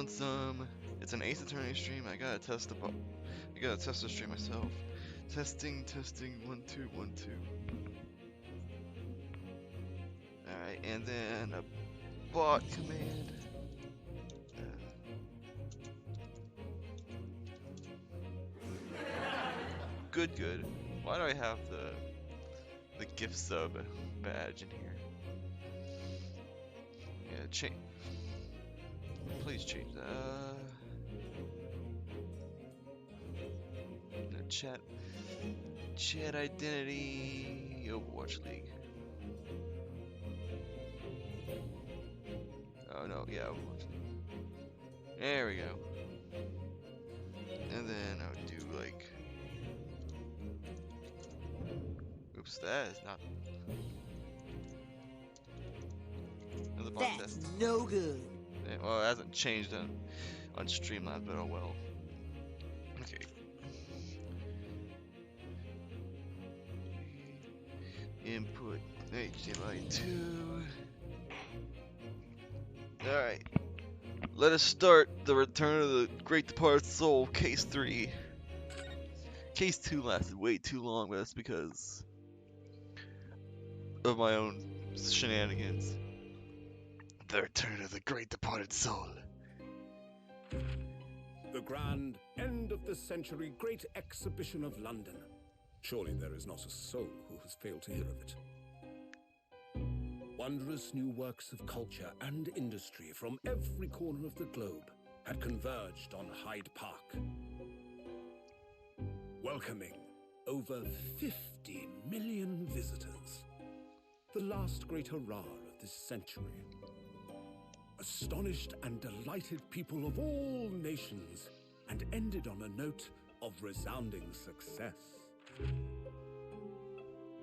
found some. It's an Ace Attorney stream. I gotta test the stream myself. Testing, 1 2 1 2. All right, and then a bot command. Good. Why do I have the gift sub badge in here? Yeah, change. Please change that. No, chat identity. Overwatch League. Oh no, yeah, Overwatch League. There we go. And then I would do like. Oops, that is not. Another bot That's test. no good. Yeah, well, it hasn't changed on Streamlabs, but oh well. Okay. Input HDMI 2. Alright. Let us start the Return of the Great Departed Soul, Case 3. Case 2 lasted way too long, but that's because of my own shenanigans. The Return of the Great Departed Soul. The grand end of the century great exhibition of London. Surely there is not a soul who has failed to hear of it. Wondrous new works of culture and industry from every corner of the globe had converged on Hyde Park, welcoming over 50 million visitors. The last great hurrah of this century. Astonished and delighted people of all nations, and ended on a note of resounding success.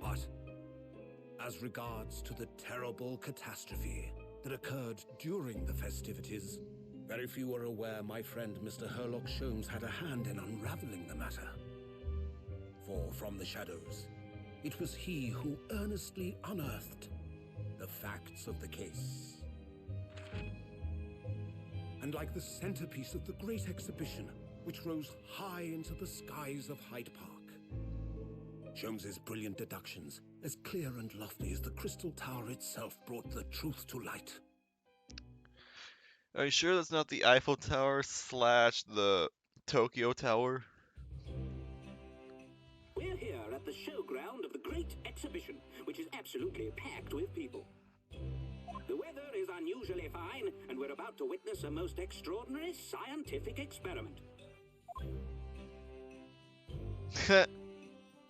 But as regards to the terrible catastrophe that occurred during the festivities, very few are aware my friend Mr. Herlock Sholmes had a hand in unraveling the matter. For from the shadows, it was he who earnestly unearthed the facts of the case. And like the centerpiece of the great exhibition, which rose high into the skies of Hyde Park, Sholmes's brilliant deductions, as clear and lofty as the Crystal Tower itself, brought the truth to light. Are you sure that's not the Eiffel Tower / the Tokyo Tower? We're here at the showground of the Great Exhibition, which is absolutely packed with people. The weather is unusually fine, and we're about to witness a most extraordinary scientific experiment.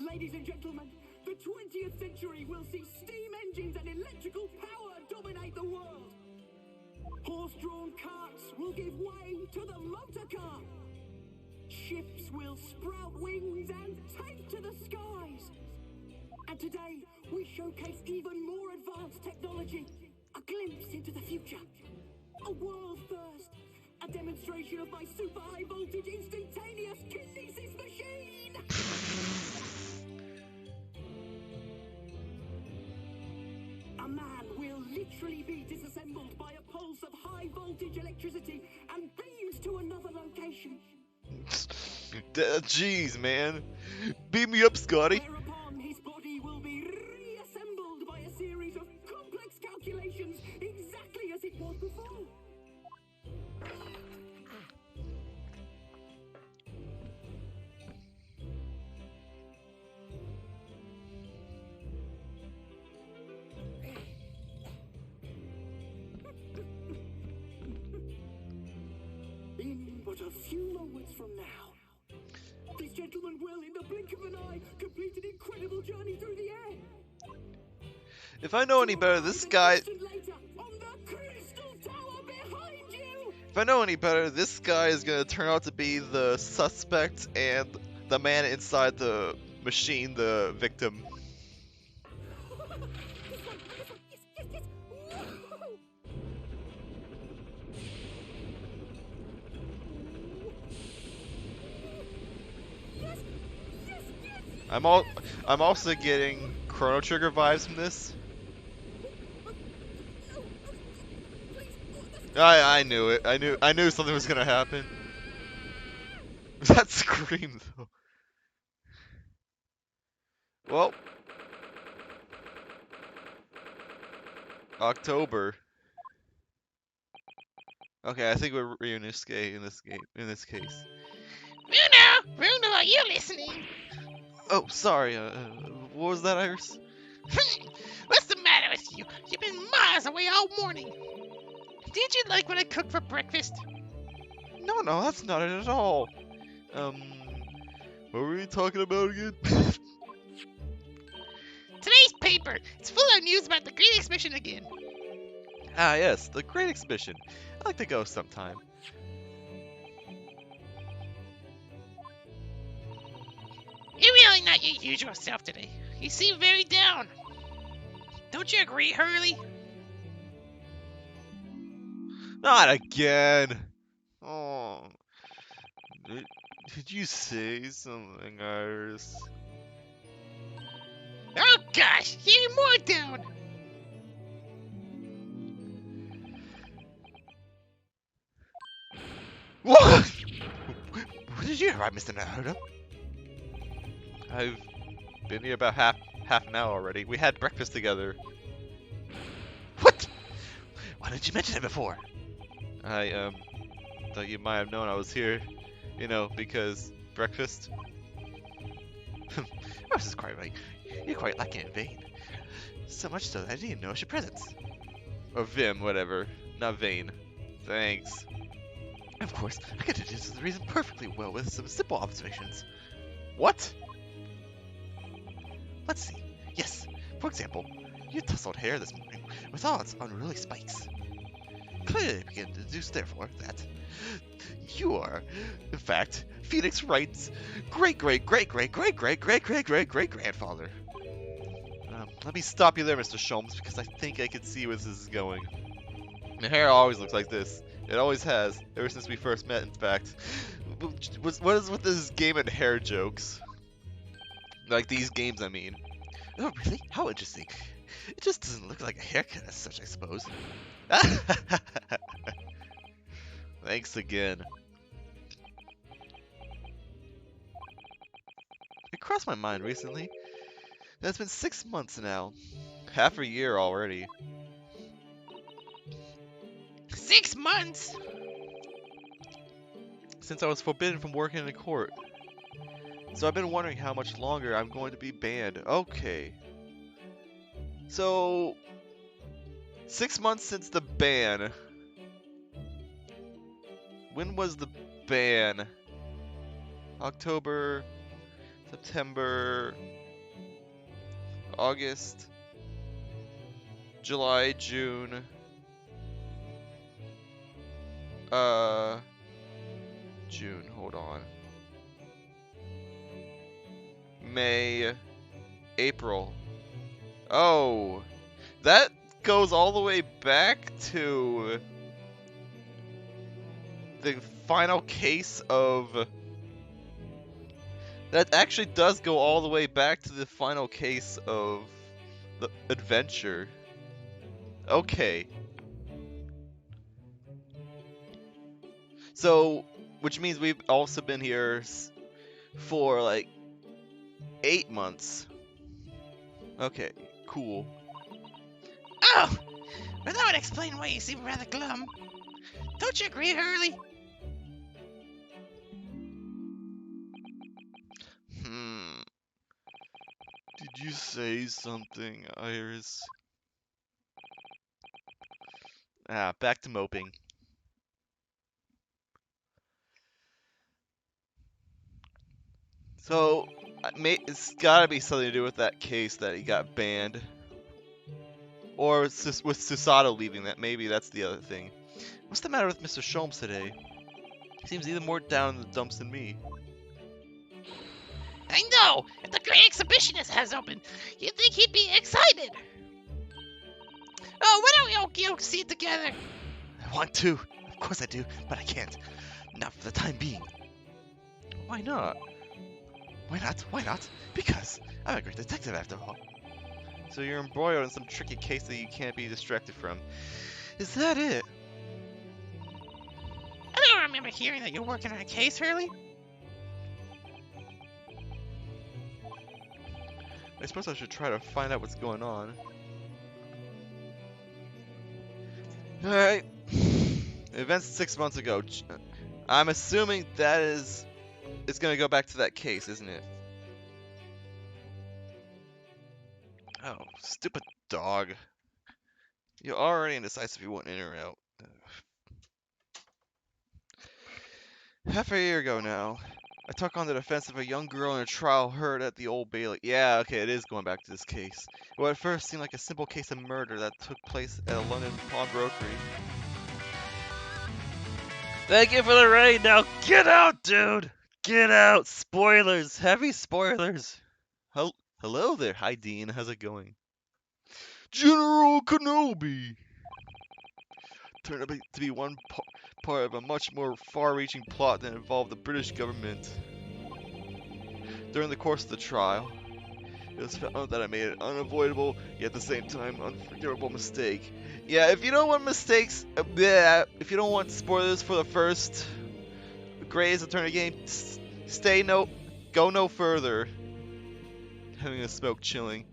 Ladies and gentlemen, the 20th century will see steam engines and electrical power dominate the world. Horse-drawn carts will give way to the motor car. Ships will sprout wings and take to the skies. And today, we showcase even more advanced technology. A glimpse into the future. A world first. A demonstration of my super high voltage instantaneous kinesis machine. A man will literally be disassembled by a pulse of high voltage electricity and beamed to another location. Jeez, man. Beat me up, Scotty. Whereupon his body will be reassembled by a series of complex calculations exactly as it was before. In but a few moments from now, this gentleman will, in the blink of an eye, complete an incredible journey through the air. If I know any better, this guy. Later, on the Crystal Tower behind you. If I know any better, this guy is gonna turn out to be the suspect and the man inside the machine, the victim. I'm also getting Chrono Trigger vibes from this. I knew it. I knew something was gonna happen. That scream though. Well, October. Okay, I think we're Ryunosuke in this game. In this case. Bruno, are you listening? Oh, sorry. What was that, Iris? What's the matter with you? You've been miles away all morning. Did you like what I cooked for breakfast? No, that's not it at all. What were we talking about again? Today's paper. It's full of news about the Great Exhibition again. Ah, yes, the Great Exhibition. I'd like to go sometime. You're really not your usual self today. You seem very down. Don't you agree, Hurley? Not again. Oh. Did you say something, Iris? Oh gosh, you're more down. What? What did you write, Mr. Naruto? I've been here about half an hour already. We had breakfast together. What? Why didn't you mention it before? I thought you might have known I was here. You know, because breakfast. This is quite right. You're quite lacking in vein. So much so that I didn't even notice your presence. Or vim, whatever. Not vain. Thanks. Of course, I could deduce the reason perfectly well with some simple observations. What? Let's see. Yes, for example, your tousled hair this morning with all its unruly spikes. Clearly I begin to deduce, therefore, that you are, in fact, Phoenix Wright's great-great-great-great-great-great-great-great-great-grandfather. Let me stop you there, Mr. Sholmes, because I think I can see where this is going. My hair always looks like this. It always has, ever since we first met, in fact. What is with this game and hair jokes? Like these games, I mean. Oh, really? How interesting. It just doesn't look like a haircut as such, I suppose. Thanks again. It crossed my mind recently that it's been 6 months now. Half a year already. 6 months? Since I was forbidden from working in a court. So I've been wondering how much longer I'm going to be banned. Okay. So 6 months since the ban. When was the ban? October, September, August, July, June. June, hold on. May, April. Oh, that goes all the way back to the final case of... That actually does go all the way back to the final case of the adventure. Okay. So, which means we've also been here for like 8 months. Okay, cool. Oh, well, that would explain why you seem rather glum. Don't you agree, Hurley? Did you say something, Iris? Ah, back to moping. So, it's gotta be something to do with that case that he got banned. Or with Susato leaving that, maybe that's the other thing. What's the matter with Mr. Sholmes today? He seems even more down in the dumps than me. I know! If the Great Exhibition has opened, you'd think he'd be excited! Oh, why don't we all go see it together? I want to. Of course I do, but I can't. Not for the time being. Why not? Why not? Why not? Because I'm a great detective after all. So you're embroiled in some tricky case that you can't be distracted from. Is that it? remember hearing that you're working on a case, Hurley. I suppose I should try to find out what's going on. Alright. Events 6 months ago. I'm assuming that is... It's gonna go back to that case, isn't it? Oh, stupid dog. You're already indecisive if you want in or out. Half a year ago now, I took on the defense of a young girl in a trial heard at the Old Bailey. Yeah, okay, it is going back to this case. What at first seemed like a simple case of murder that took place at a London pawnbrokery. Thank you for the raid. Now get out, dude. Get out. Spoilers. Heavy spoilers. Hello there. Hi, Dean. How's it going? General Kenobi. Turned out to be one part of a much more far-reaching plot that involved the British government. During the course of the trial, it was found that I made an unavoidable, yet at the same time unforgivable mistake. Yeah, if you don't want mistakes, if you don't want spoilers for the first greatest Attorney game, go no further. Having a smoke chilling.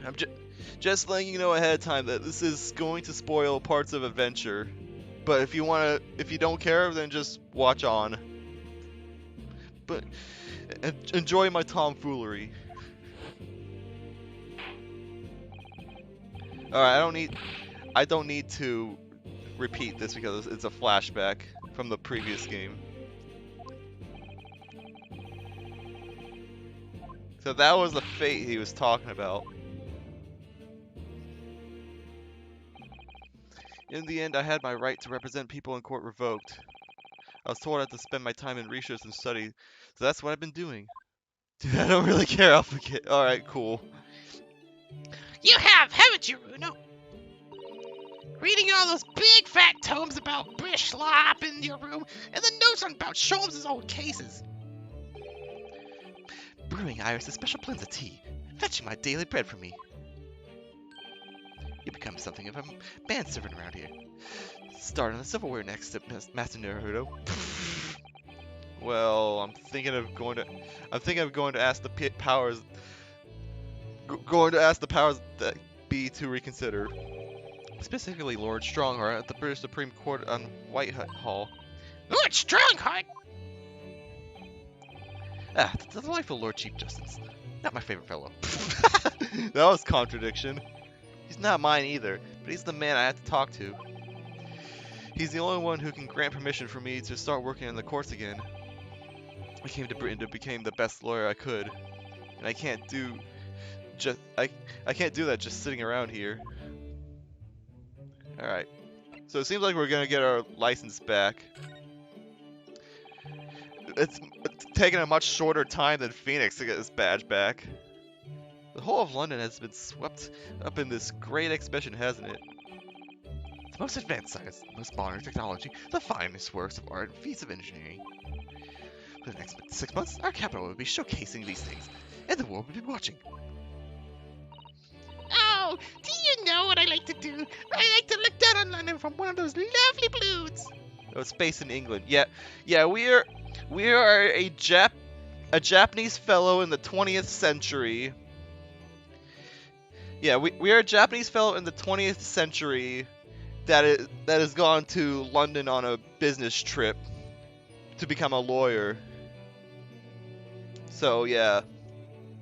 I'm just letting you know ahead of time that this is going to spoil parts of Adventure. But if you don't care, then just watch on. But enjoy my tomfoolery. Alright, I don't need to repeat this because it's a flashback from the previous game. So that was the fate he was talking about. In the end, I had my right to represent people in court revoked. I was told I had to spend my time in research and study, so that's what I've been doing. Dude, I don't really care. I'll forget. Alright, cool. You have, haven't you, Bruno? Reading all those big fat tomes about British law up in your room, and the notes on about Sholmes' old cases. Brewing Iris a special blends of tea, fetching my daily bread for me. You become something of a manservant around here. Start on the silverware next to Master Naruto. Well, I'm thinking of going to ask the powers. Going to ask the powers that be to reconsider. Specifically, Lord Strongheart at the British Supreme Court on Whitehall. Lord Strongheart? Ah, the delightful Lord Chief Justice. Not my favorite fellow. That was contradiction. He's not mine either, but he's the man I have to talk to. He's the only one who can grant permission for me to start working in the courts again. I came to Britain to become the best lawyer I could, and I can't do that just sitting around here. All right, so it seems like we're gonna get our license back. It's taken a much shorter time than Phoenix to get this badge back. The whole of London has been swept up in this great exhibition, hasn't it? The most advanced science, the most modern technology, the finest works of art and feats of engineering. For the next 6 months, our capital will be showcasing these things, and the world will be watching. Oh, do you know what I like to do? I like to look down on London from one of those lovely balloons. Oh, it's based in England. Yeah, we are a Japanese fellow in the 20th century. Yeah, we are a Japanese fellow in the 20th century that has gone to London on a business trip to become a lawyer. So yeah,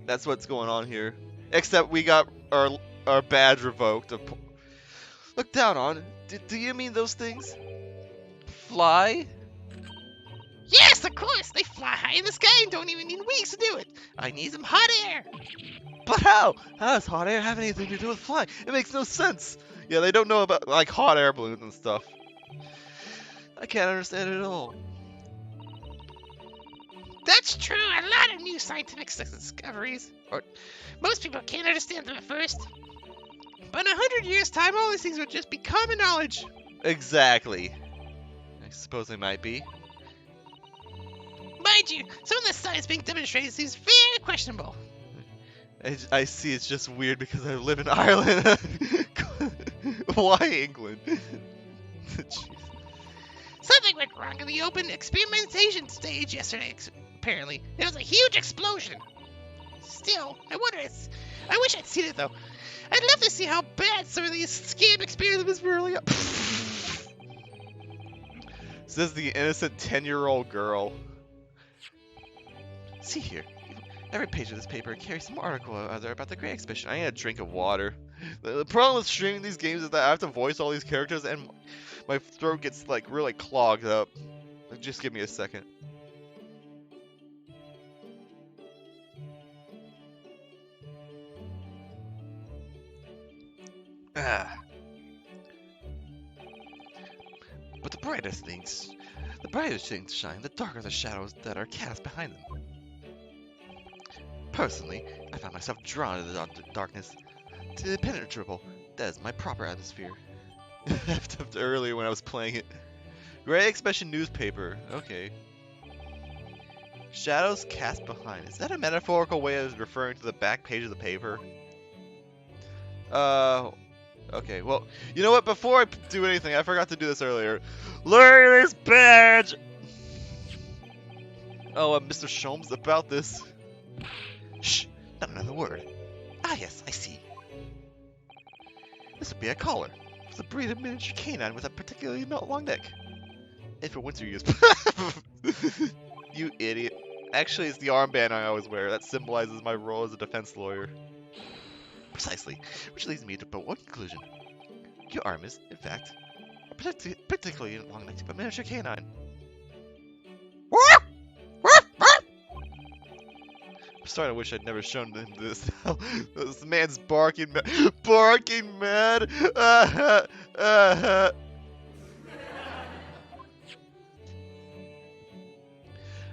that's what's going on here. Except we got our badge revoked. Look down on. Do you mean those things? Fly? Yes, of course. They fly high in the sky and don't even need wings to do it. I need some hot air. But how? How does hot air have anything to do with flying? It makes no sense. Yeah, they don't know about like hot air balloons and stuff. I can't understand it at all. That's true. A lot of new scientific discoveries. Or most people can't understand them at first. But in 100 years' time, all these things will just be common knowledge. Exactly. I suppose they might be. Mind you, some of the science being demonstrated seems very questionable. I see. It's just weird because I live in Ireland. Why England? Something went wrong in the open experimentation stage yesterday, apparently. There was a huge explosion. Still, I wish I'd seen it, though. I'd love to see how bad some of these scam experiments really are. Says the innocent 10-year-old girl. See here. Every page of this paper carries some article or other about the Great Exhibition. I need a drink of water. The problem with streaming these games is that I have to voice all these characters and my throat gets like really clogged up. Just give me a second. Ah. But the brightest things shine, the darker the shadows that are cast behind them. Personally, I found myself drawn to the darkness, to the impenetrable. That is my proper atmosphere. After earlier when I was playing it. Great Exhibition newspaper. Okay. Shadows cast behind. Is that a metaphorical way of referring to the back page of the paper? Okay, well, you know what? Before I do anything, I forgot to do this earlier. Look at this badge! Oh, Mr. Sholmes, about this. Shh, not another word. Ah, yes, I see. This would be a collar. It's a breed of miniature canine with a particularly long neck. And for winter use. You idiot. Actually, it's the armband I always wear. That symbolizes my role as a defense lawyer. Precisely. Which leads me to but one conclusion. Your arm is, in fact, a particularly long-necked but miniature canine. I'm starting to wish I'd never shown him this. This man's barking mad. Barking mad!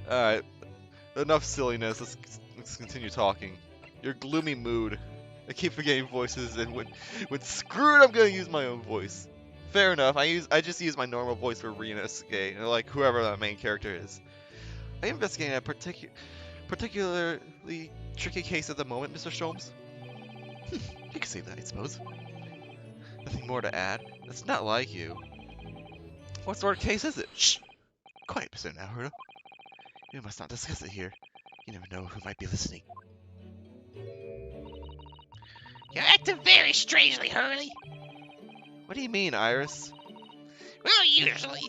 Alright. Enough silliness. Let's continue talking. Your gloomy mood. I keep forgetting voices, and when screwed, I'm gonna use my own voice. Fair enough. I just use my normal voice for Rena, Skye, or like whoever the main character is. Are you investigating a particularly tricky case at the moment, Mr. Sholmes? You can say that, I suppose. Nothing more to add. That's not like you. What sort of case is it? Shh! Quiet, Mr. Naruto. You must not discuss it here. You never know who might be listening. You're acting very strangely, Hurley. What do you mean, Iris? Well, usually.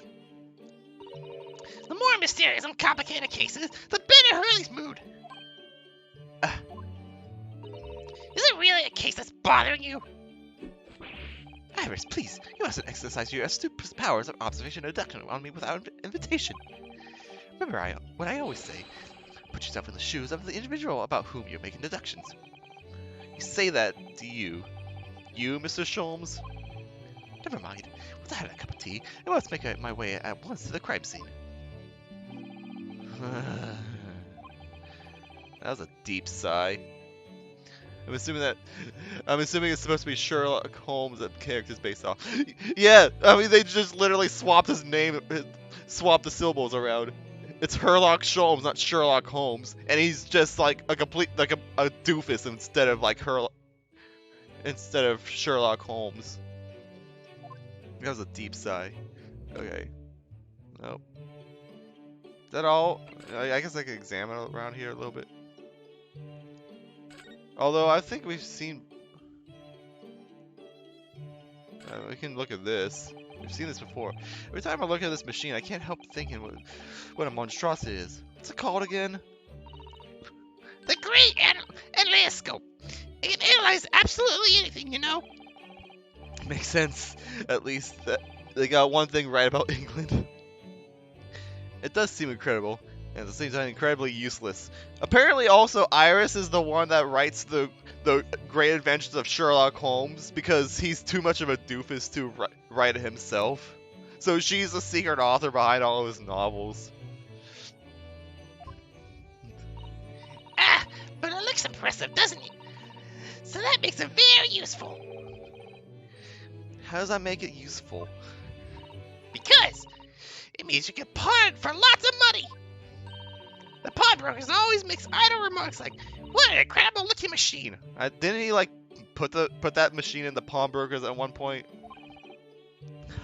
The more mysterious and complicated cases, the better Hurley's mood. Is it really a case that's bothering you? Iris, please, you mustn't exercise your astute powers of observation and deduction on me without invitation. Remember what I always say. Put yourself in the shoes of the individual about whom you're making deductions. You say that, do you? You, Mr. Sholmes? Never mind. Once I had a cup of tea, I must make my way at once to the crime scene. That was a deep sigh. I'm assuming it's supposed to be Sherlock Holmes that the character's based off. Yeah, I mean they just literally swapped his name, swapped the syllables around. It's Herlock Sholmes, not Sherlock Holmes, and he's just like a complete a doofus instead of Sherlock Holmes. That was a deep sigh. Okay. Nope. Is that all? I guess I can examine around here a little bit. Although I think we've seen. We can look at this. We've seen this before. Every time I look at this machine, I can't help thinking what a monstrosity is. What's it called again? The Great Analyzoscope. It can analyze absolutely anything, you know. Makes sense. At least that they got one thing right about England. It does seem incredible, and at the same time incredibly useless. Apparently also Iris is the one that writes the Great Adventures of Sherlock Holmes because he's too much of a doofus to write it himself. So she's the secret author behind all of his novels. But it looks impressive, doesn't it? So that makes it very useful. How does that make it useful? Because it means you can pawn it for lots of money. The pawnbrokers always makes idle remarks like, "What an incredible looking machine." Didn't he like put that machine in the pawnbrokers at one point?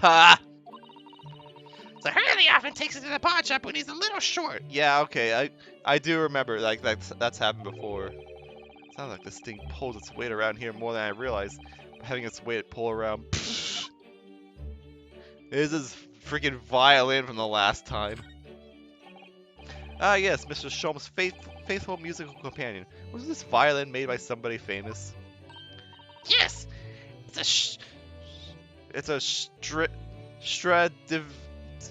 Ha! So Hurley often takes it to the pawn shop when he's a little short. Yeah, okay, I do remember, like, that's happened before. Sounds like this thing pulls its weight around here more than I realized. Having its weight pull around. This is freaking violin from the last time. Ah, yes, Mr. Sholmes' faithful musical companion. Was this violin made by somebody famous? Yes, it's a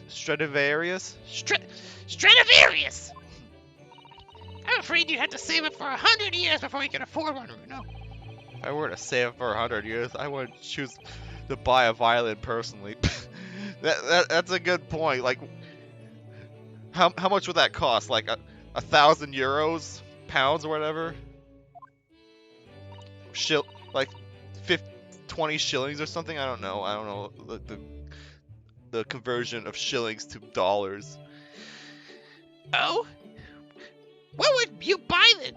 Stradivarius? Stradivarius. I'm afraid you'd have to save up for 100 years before you can afford one, Bruno. If I were to save up for 100 years, I wouldn't choose to buy a violin personally. That's a good point. Like, how much would that cost? Like 1,000 euros, pounds, or whatever? Like 20 shillings or something? I don't know. I don't know the conversion of shillings to dollars. Oh? What would you buy then?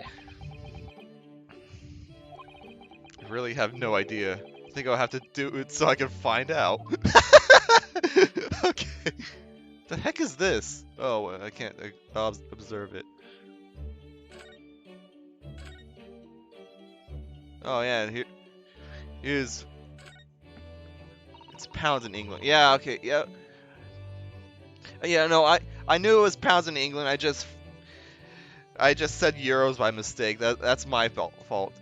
I really have no idea. I think I'll have to do it so I can find out. Okay. The heck is this? Oh, I can't observe it. Oh yeah, here's it's pounds in England. Yeah, okay, yeah. Yeah, no, I knew it was pounds in England. I just said euros by mistake. That's my fault.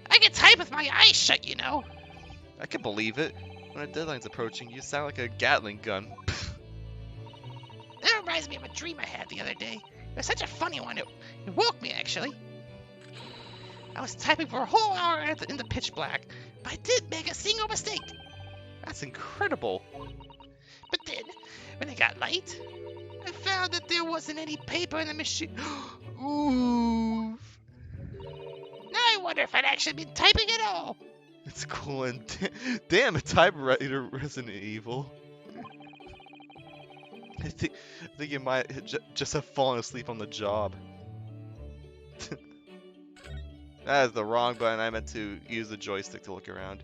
I can type with my eyes shut, you know. I can believe it. When a deadline's approaching, you sound like a Gatling gun. That reminds me of a dream I had the other day. It was such a funny one. It woke me, actually. I was typing for a whole hour in the pitch black, but I didn't make a single mistake. That's incredible. But then, when it got light, I found that there wasn't any paper in the machine. Ooh. Now I wonder if I'd actually been typing at all. It's cool and damn, a typewriter Resident Evil. I think you might just have fallen asleep on the job. That is the wrong button. I meant to use the joystick to look around.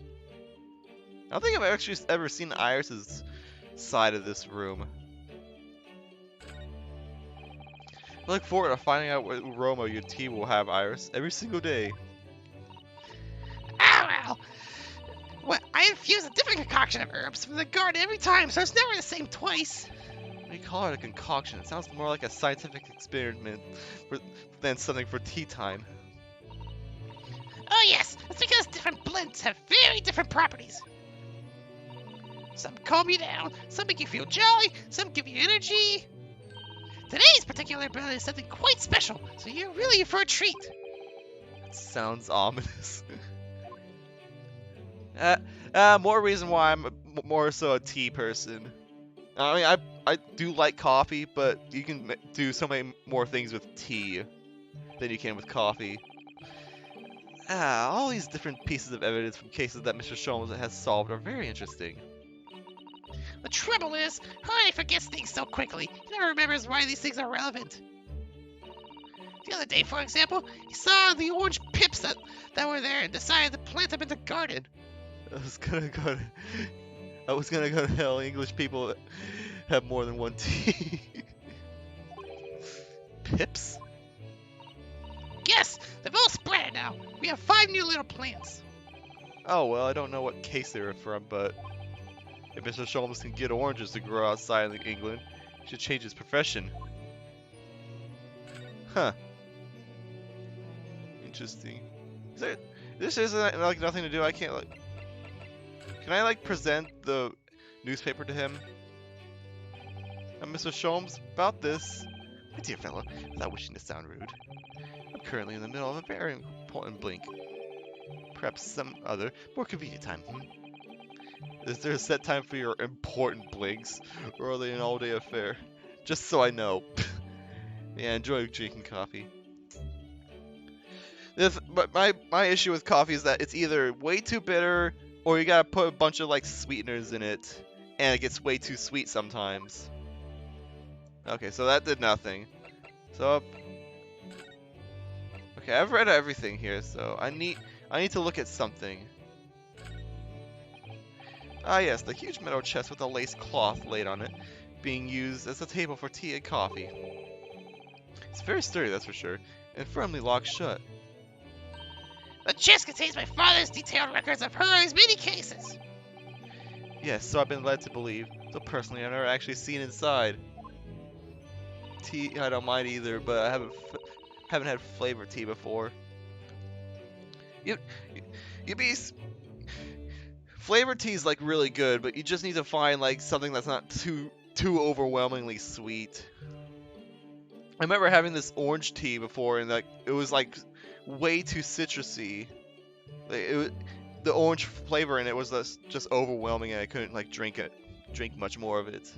I don't think I've actually ever seen Iris's side of this room. I look forward to finding out what Romo your tea will have, Iris, every single day. Oh, well, I infuse a different concoction of herbs from the garden every time, so it's never the same twice. You call it a concoction. It sounds more like a scientific experiment than something for tea time. Oh yes, it's because different blends have very different properties. Some calm you down, some make you feel jolly, some give you energy. Today's particular blend is something quite special, so you're really in for a treat. That sounds ominous. More reason why I'm more so a tea person. I mean, I do like coffee, but you can do so many more things with tea than you can with coffee. All these different pieces of evidence from cases that Mr. Sholmes has solved are very interesting. The trouble is, Hurley forgets things so quickly, he never remembers why these things are relevant. The other day, for example, he saw the orange pips that were there and decided to plant them in the garden. I was gonna go to hell. English people have more than one tea. Pips? Yes, they've all spread now. We have 5 new little plants. Oh, well, I don't know what case they were from, but if Mr. Sholmes can get oranges to grow outside in England, he should change his profession. Huh. Interesting. This isn't like nothing to do. I can't like. Can I like present the newspaper to him? And Mr. Sholmes, about this. My dear fellow, without wishing to sound rude, I'm currently in the middle of a very important blink. Perhaps some other, more convenient time. Is there a set time for your important blinks, or are they an all-day affair? Just so I know. Yeah, enjoy drinking coffee. But my issue with coffee is that it's either way too bitter, or you gotta put a bunch of like sweeteners in it, and it gets way too sweet sometimes. Okay, so that did nothing. So, okay, I've read everything here, so I need to look at something. Ah yes, the huge metal chest with a lace cloth laid on it. being used as a table for tea and coffee. It's very sturdy, that's for sure, and firmly locked shut. The chest contains my father's detailed records of Hurley's many cases. Yes, so I've been led to believe, though personally I've never actually seen inside. Tea, I don't mind either, but I haven't had flavored tea before. You be flavored tea is like really good, but you just need to find like something that's not too overwhelmingly sweet. I remember having this orange tea before, and like it was like way too citrusy. Like, the orange flavor in it was just overwhelming, and I couldn't like drink drink much more of it.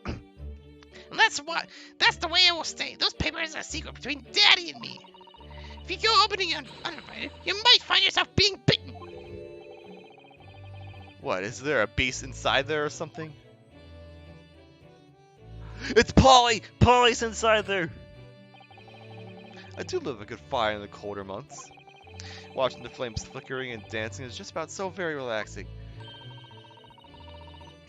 And that's the way it will stay. Those papers are a secret between Daddy and me. If you go opening it uninvited, you might find yourself being bitten. What, is there a beast inside there or something? It's Polly! Polly's inside there! I do love a good fire in the colder months. Watching the flames flickering and dancing is just about so very relaxing.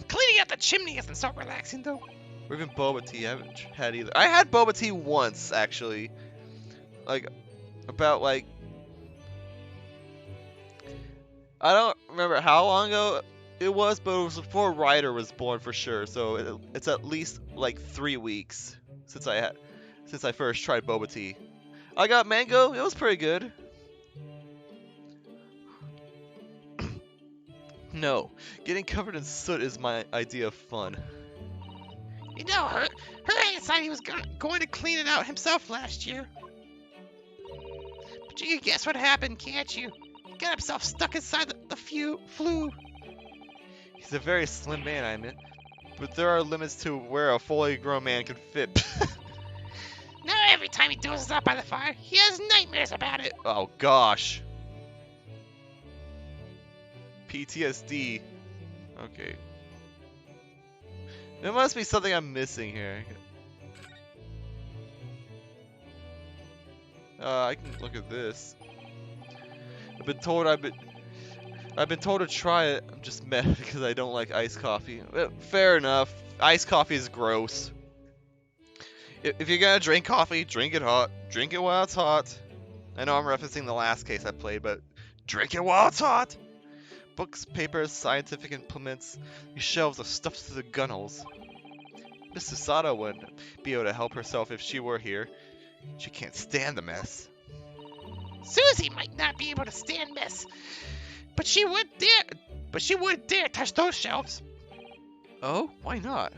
Cleaning out the chimney isn't so relaxing, though. Or even boba tea, I haven't had either. I had boba tea once, actually. Like, about like... I don't remember how long ago it was, but it was before Ryder was born for sure. So it's at least like 3 weeks since I first tried boba tea. I got mango. It was pretty good. No, getting covered in soot is my idea of fun. You know, Hurley decided he was going to clean it out himself last year. But you can guess what happened, can't you? He got himself stuck inside the flue. He's a very slim man, I admit, but there are limits to where a fully grown man can fit. Now every time he dozes up by the fire, he has nightmares about it. Oh gosh. PTSD. Okay. There must be something I'm missing here. I can look at this. I've been told to try it. I'm just mad because I don't like iced coffee. Well, fair enough. Iced coffee is gross. If you're gonna drink coffee, drink it hot. Drink it while it's hot. I know I'm referencing the last case I played, but drink it while it's hot. Books, papers, scientific implements. These shelves are stuffed to the gunwales. Miss Susato wouldn't be able to help herself if she were here. She can't stand the mess. Susie might not be able to stand mess, but she wouldn't dare touch those shelves. Oh, why not?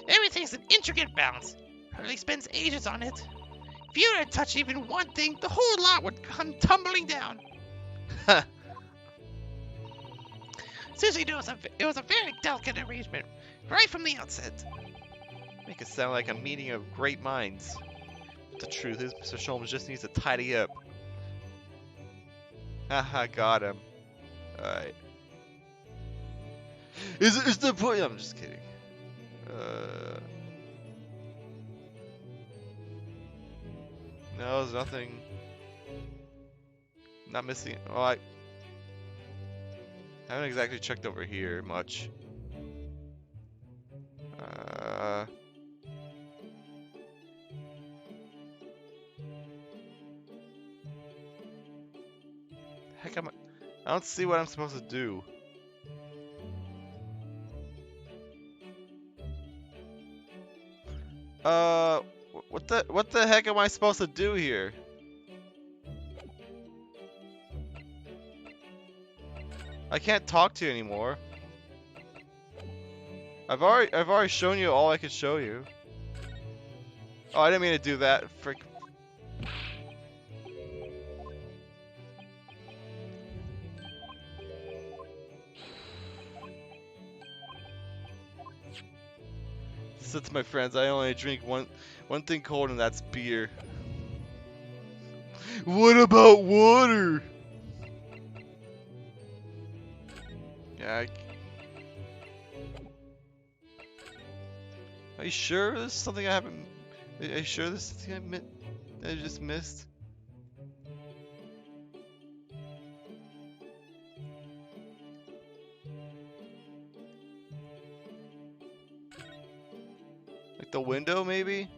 Everything's an intricate balance. Hurley spends ages on it. If you were to touch even one thing, the whole lot would come tumbling down. Susie knows it was a very delicate arrangement, right from the outset. Make it sound like a meeting of great minds. But the truth is, Mr. Sholmes just needs to tidy up. Haha, got him. Alright. Is the point? I'm just kidding. No, there's nothing. Not missing. Oh, I haven't exactly checked over here much. Heck, I don't see what I'm supposed to do. What the heck am I supposed to do here? I can't talk to you anymore. I've already shown you all I could show you. Oh, I didn't mean to do that. Frick. So to my friends, I only drink one thing cold, and that's beer. What about water? Yeah. Are you sure there's something I haven't? Are you sure there's something I just missed? like the window, maybe?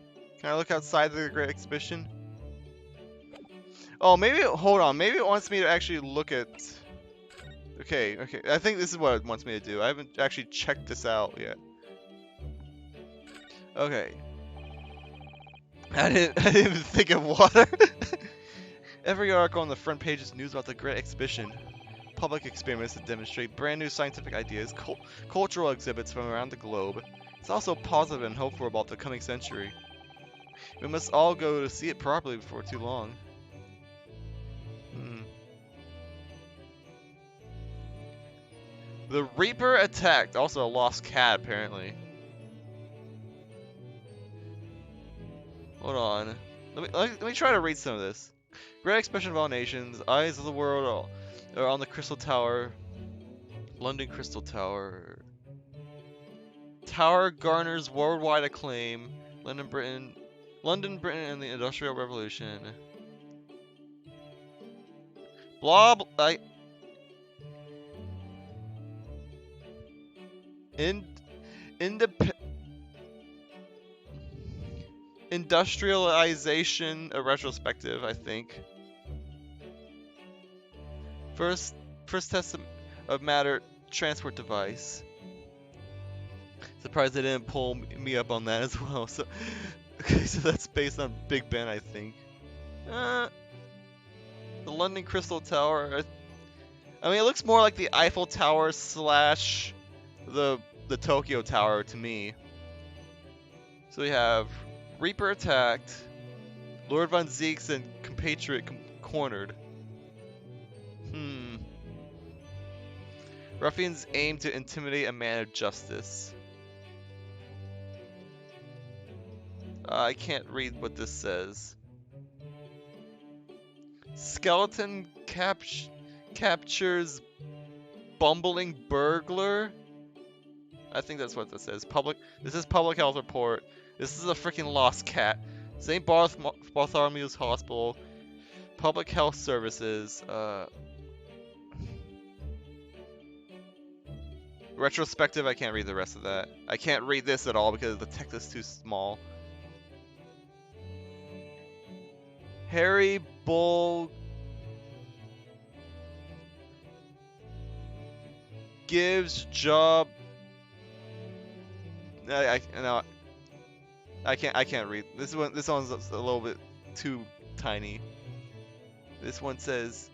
Can I look outside the Great Exhibition? Oh, maybe, hold on. Maybe it wants me to actually look at... Okay, okay. I think this is what it wants me to do. I haven't actually checked this out yet. Okay. I didn't even think of water. Every article on the front page is news about the Great Exhibition. Public experiments that demonstrate brand new scientific ideas, cultural exhibits from around the globe. It's also positive and hopeful about the coming century. We must all go to see it properly before too long. The Reaper attacked. Also a lost cat, apparently. Hold on. Let me try to read some of this. Great expression of all nations. Eyes of the world are on the Crystal Tower. London Crystal Tower. Tower garners worldwide acclaim. London, Britain, and the Industrial Revolution. Blah, blah industrialization, a retrospective, I think. First test of matter transport device. Surprised they didn't pull me up on that as well. So, okay, so that's based on Big Ben, I think. The London Crystal Tower. I mean, it looks more like the Eiffel Tower slash the Tokyo Tower to me. So we have Reaper attacked, Lord Von Zeeks and compatriot cornered. Ruffians aim to intimidate a man of justice. I can't read what this says. Skeleton captures bumbling burglar. I think that's what this says. This is public health report. This is a freaking lost cat. St. Bartholomew's Hospital. Public health services. Retrospective, I can't read the rest of that. I can't read this at all because the text is too small. Harry Bull gives job. I can't read this one. This one's a little bit too tiny. This one says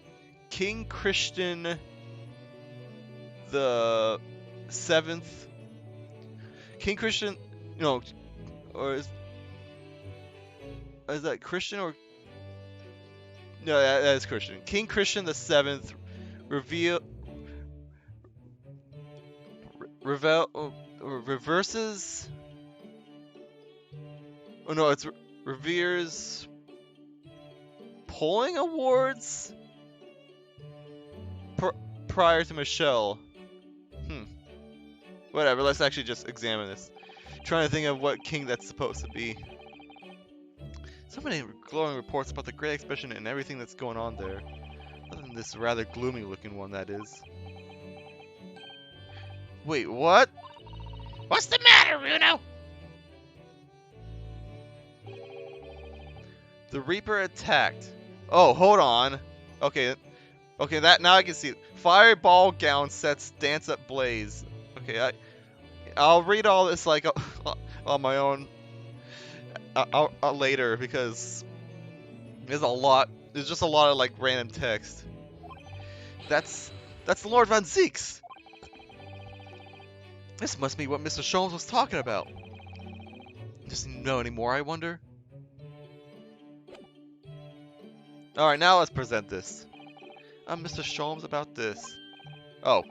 King Christian the 7th. King Christian, no, or is that Christian or no? That is Christian. King Christian the 7th reverses. Oh no, it's reveres polling awards prior to Michelle. Whatever, let's actually just examine this. Trying to think of what king that's supposed to be. So many glowing reports about the Great Exhibition and everything that's going on there. Other than this rather gloomy looking one, that is. Wait, what? What's the matter, Bruno? The Reaper attacked. Oh, hold on. Okay, that now I can see. Fireball gown sets dance up blaze. Okay, I'll read all this like on my own later because there's a lot. There's just a lot of like random text. That's Lord Von Zeeks. This must be what Mr. Sholmes was talking about. Does he know anymore, I wonder? Alright, now let's present this. I'm Mr. Sholmes about this. Oh.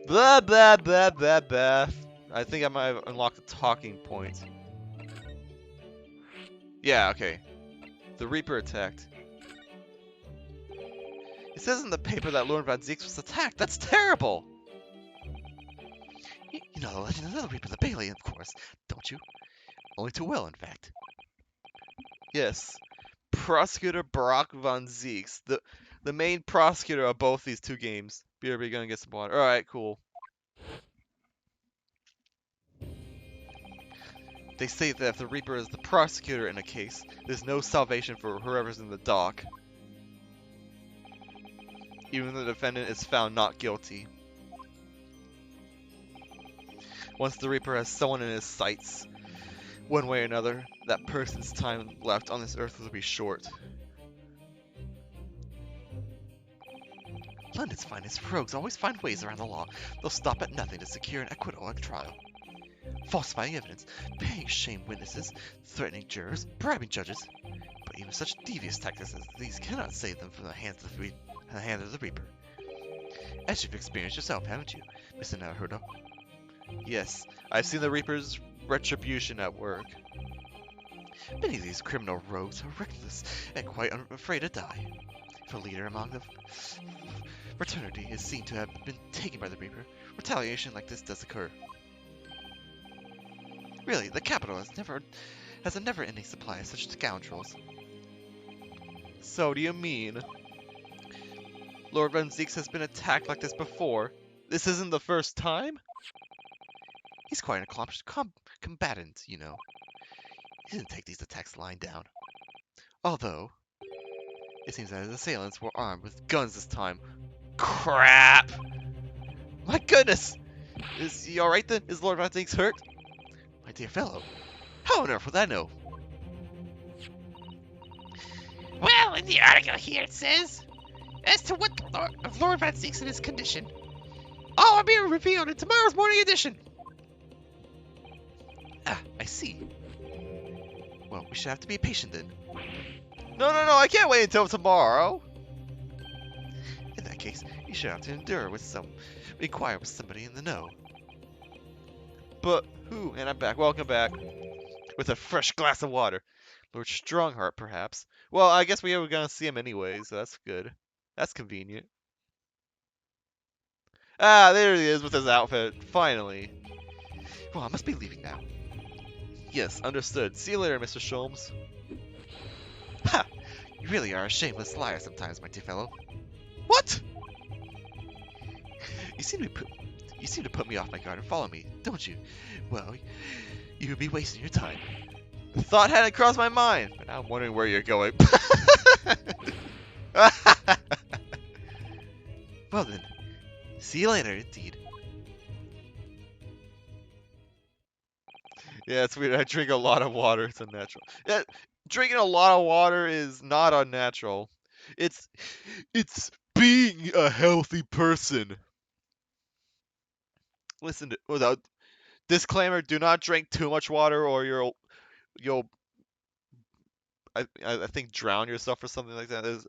Blah, blah, blah, blah, blah. I think I might have unlocked a talking point. Yeah, okay. The Reaper attacked. It says in the paper that Lord Von Zeeks was attacked. That's terrible! You know the legend of the Reaper, the Bailey, of course, don't you? Only too well, in fact. Yes. Prosecutor Barack Von Zeeks, the main prosecutor of both these two games. BRB gonna get some water. Alright, cool. They say that if the Reaper is the prosecutor in a case, there's no salvation for whoever's in the dock. Even if the defendant is found not guilty. Once the Reaper has someone in his sights, one way or another, that person's time left on this earth will be short. London's finest rogues always find ways around the law. They'll stop at nothing to secure an acquittal at trial. Falsifying evidence, paying shame witnesses, threatening jurors, bribing judges. But even such devious tactics as these cannot save them from the hands of the Reaper. As you've experienced yourself, haven't you, Mr. Naruto? Yes, I've seen the Reaper's retribution at work. Many of these criminal rogues are reckless and quite afraid to die. If a leader among the fraternity is seen to have been taken by the Reaper, retaliation like this does occur. Really, the capital has a never-ending supply of such scoundrels. So do you mean Lord Van Zieks has been attacked like this before? This isn't the first time? He's quite an accomplished combatant, you know. He didn't take these attacks lying down. Although, it seems that his assailants were armed with guns this time. Crap! My goodness! Is he alright then? Is Lord Van Zieks hurt? My dear fellow, how on earth would I know? Well, in the article here it says, as to what of Lord Van Zieks and his condition, all will be revealed in tomorrow's morning edition. Ah, I see. Well, we should have to be patient then. No, I can't wait until tomorrow. In that case, you should have to inquire with somebody in the know. But who? And I'm back. Welcome back. With a fresh glass of water. Lord Strongheart, perhaps. Well, I guess we were gonna see him anyway, so that's good. That's convenient. Ah, there he is with his outfit. Finally. Well, I must be leaving now. Yes, understood. See you later, Mr. Sholmes. Ha! You really are a shameless liar sometimes, my dear fellow. What? You seem to put me off my guard and follow me, don't you? Well, you would be wasting your time. The thought hadn't crossed my mind, but now I'm wondering where you're going. Well then, see you later, indeed. Yeah, it's weird. I drink a lot of water. It's unnatural. Yeah, drinking a lot of water is not unnatural. It's being a healthy person. Listen to without disclaimer: do not drink too much water, or you'll I think drown yourself or something like that.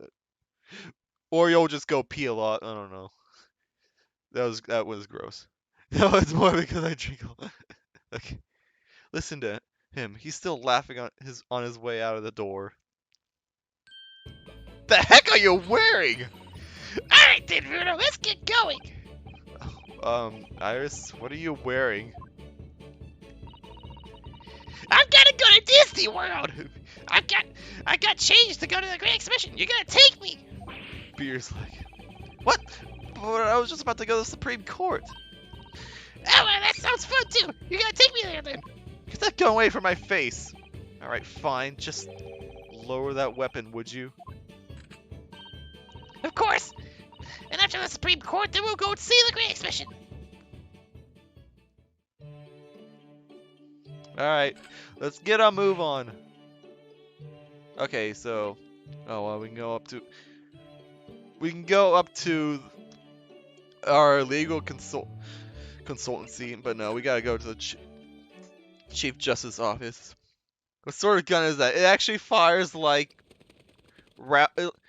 Or you'll just go pee a lot. I don't know. That was gross. No, it's more because I drink a lot. Okay. Listen to him. He's still laughing on his way out of the door. The heck are you wearing? Alright then, Rudo, let's get going. Iris, what are you wearing? I'm gonna go to Disney World. I got change to go to the Great Exhibition. You're gonna take me. Beer's like, what? But I was just about to go to the Supreme Court. Oh, well, that sounds fun too. You're gonna take me there then. Get that gun away from my face. Alright, fine. Just lower that weapon, would you? Of course. And after the Supreme Court, then we'll go see the Great Exhibition. Alright, let's get a move on. Okay, so... Oh, well, we can go up to our legal consultancy, but no, we gotta go to the Chief Justice office. What sort of gun is that? It actually fires like...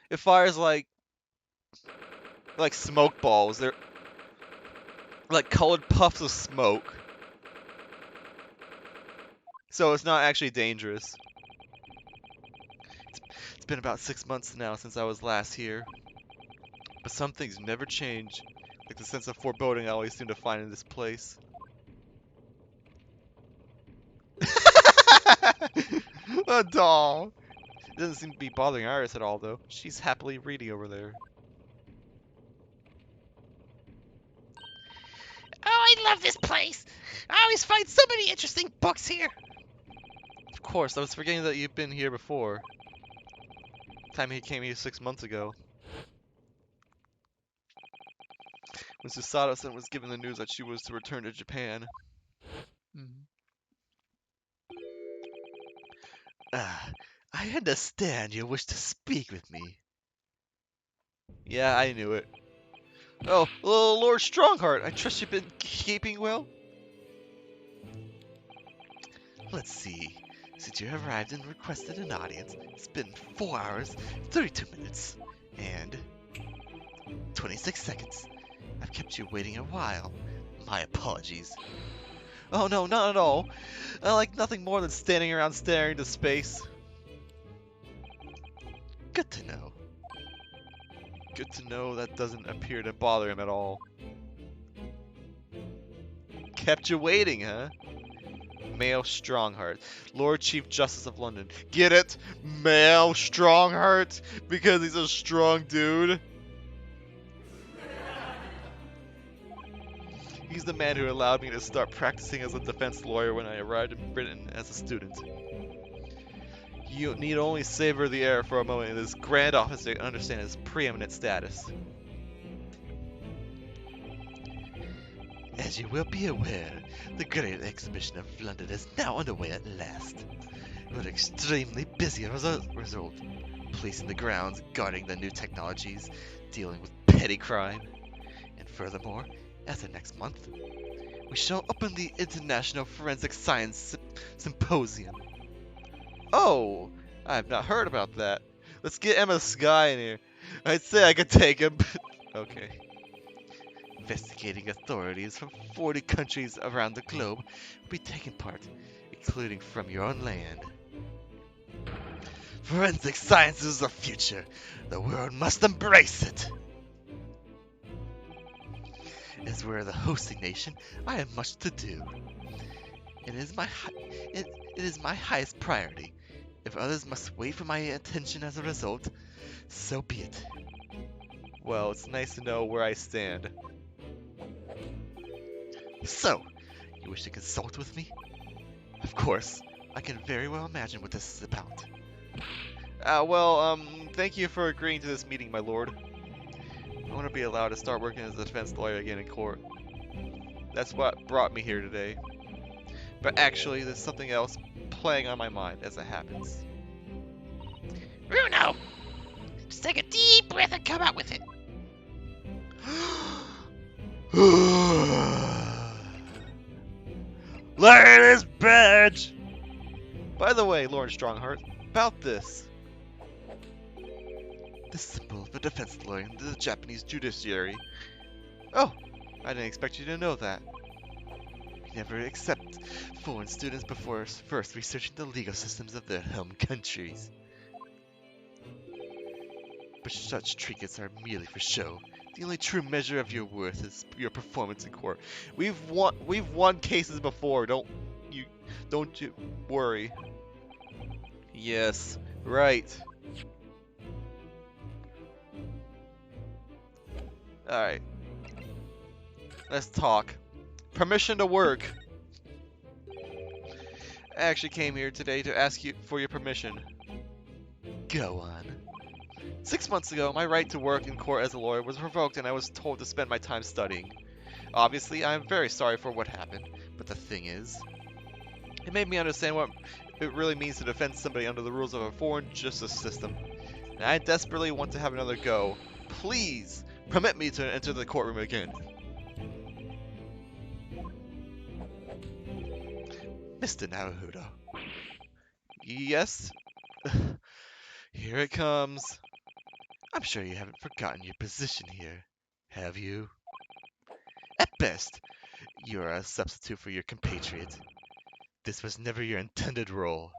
It fires like smoke balls. They're like colored puffs of smoke. So it's not actually dangerous. It's been about 6 months now since I was last here. But some things never change. Like the sense of foreboding I always seem to find in this place. A doll! It doesn't seem to be bothering Iris at all, though. She's happily reading over there. Oh, I love this place. I always find so many interesting books here. course, I was forgetting that you've been here before. Time he came here 6 months ago. When Susato-san was given the news that she was to return to Japan. Ah, I understand you wish to speak with me. Yeah, I knew it. Oh, Lord Strongheart, I trust you've been keeping well? Let's see. Since you arrived and requested an audience, it's been 4 hours, 32 minutes, and 26 seconds. I've kept you waiting a while. My apologies. Oh no, not at all. I like nothing more than standing around staring into space. Good to know. Good to know that doesn't appear to bother him at all. Kept you waiting, huh? Male Strongheart, Lord Chief Justice of London. Get it? Male Strongheart? Because he's a strong dude? He's the man who allowed me to start practicing as a defense lawyer when I arrived in Britain as a student. You need only savor the air for a moment in this grand office to understand his preeminent status. As you will be aware, the Great Exhibition of London is now underway at last. We're extremely busy as a result, policing the grounds, guarding the new technologies, dealing with petty crime. And furthermore, as of next month, we shall open the International Forensic Science Symposium. Oh, I have not heard about that. Let's get Emma Sky in here. I'd say I could take him, but okay. Investigating authorities from 40 countries around the globe will be taking part, including from your own land. Forensic science is the future. The world must embrace it. As we're the hosting nation, I have much to do. It is my highest priority. If others must wait for my attention as a result, so be it. Well, it's nice to know where I stand. So, you wish to consult with me? Of course, I can very well imagine what this is about. Thank you for agreeing to this meeting, my lord. I want to be allowed to start working as a defense lawyer again in court. That's what brought me here today. But actually, there's something else playing on my mind as it happens. Bruno! Just take a deep breath and come out with it. Look at this badge! By the way, Lord Strongheart, about this. The symbol of a defense lawyer in the Japanese judiciary. Oh, I didn't expect you to know that. We never accept foreign students before first researching the legal systems of their home countries. But such trinkets are merely for show. The only true measure of your worth is your performance in court. We've won cases before. Don't you worry. Yes, right. All right. Let's talk. Permission to work. I actually came here today to ask you for your permission. Go on. 6 months ago, my right to work in court as a lawyer was revoked and I was told to spend my time studying. Obviously, I am very sorry for what happened, but the thing is, it made me understand what it really means to defend somebody under the rules of a foreign justice system. And I desperately want to have another go. Please, permit me to enter the courtroom again. Mr. Naruhodo. Yes? Here it comes. I'm sure you haven't forgotten your position here, have you? At best, you are a substitute for your compatriot. This was never your intended role.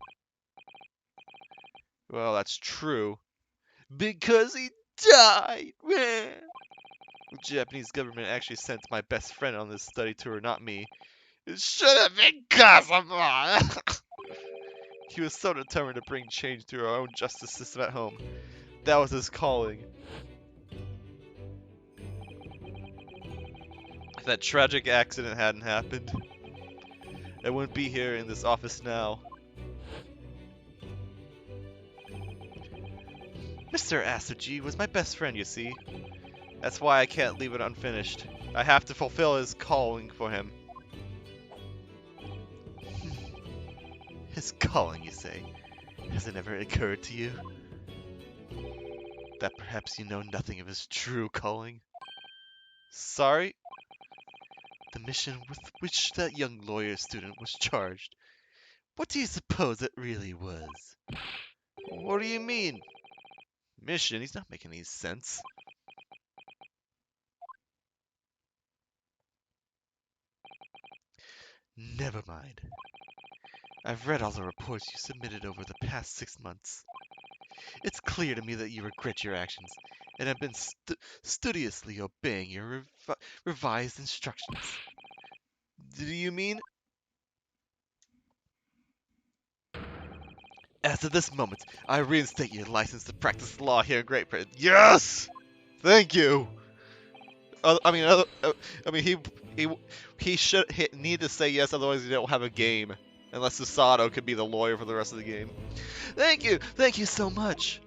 Well, that's true. Because he died! The Japanese government actually sent my best friend on this study tour, not me. It should have been Kazuma! He was so determined to bring change to our own justice system at home. That was his calling. If that tragic accident hadn't happened, I wouldn't be here in this office now. Mr. Astergy was my best friend, you see. That's why I can't leave it unfinished. I have to fulfill his calling for him. His calling, you say? Has it ever occurred to you that perhaps you know nothing of his true calling? Sorry? The mission with which that young lawyer student was charged. What do you suppose it really was? What do you mean? Mission? He's not making any sense. Never mind. I've read all the reports you submitted over the past 6 months. It's clear to me that you regret your actions and have been studiously obeying your revised instructions. Do you mean? As of this moment, I reinstate your license to practice law here in Great Britain. Yes! Thank you! He should need to say yes, otherwise you don't have a game. Unless Susato could be the lawyer for the rest of the game. Thank you so much.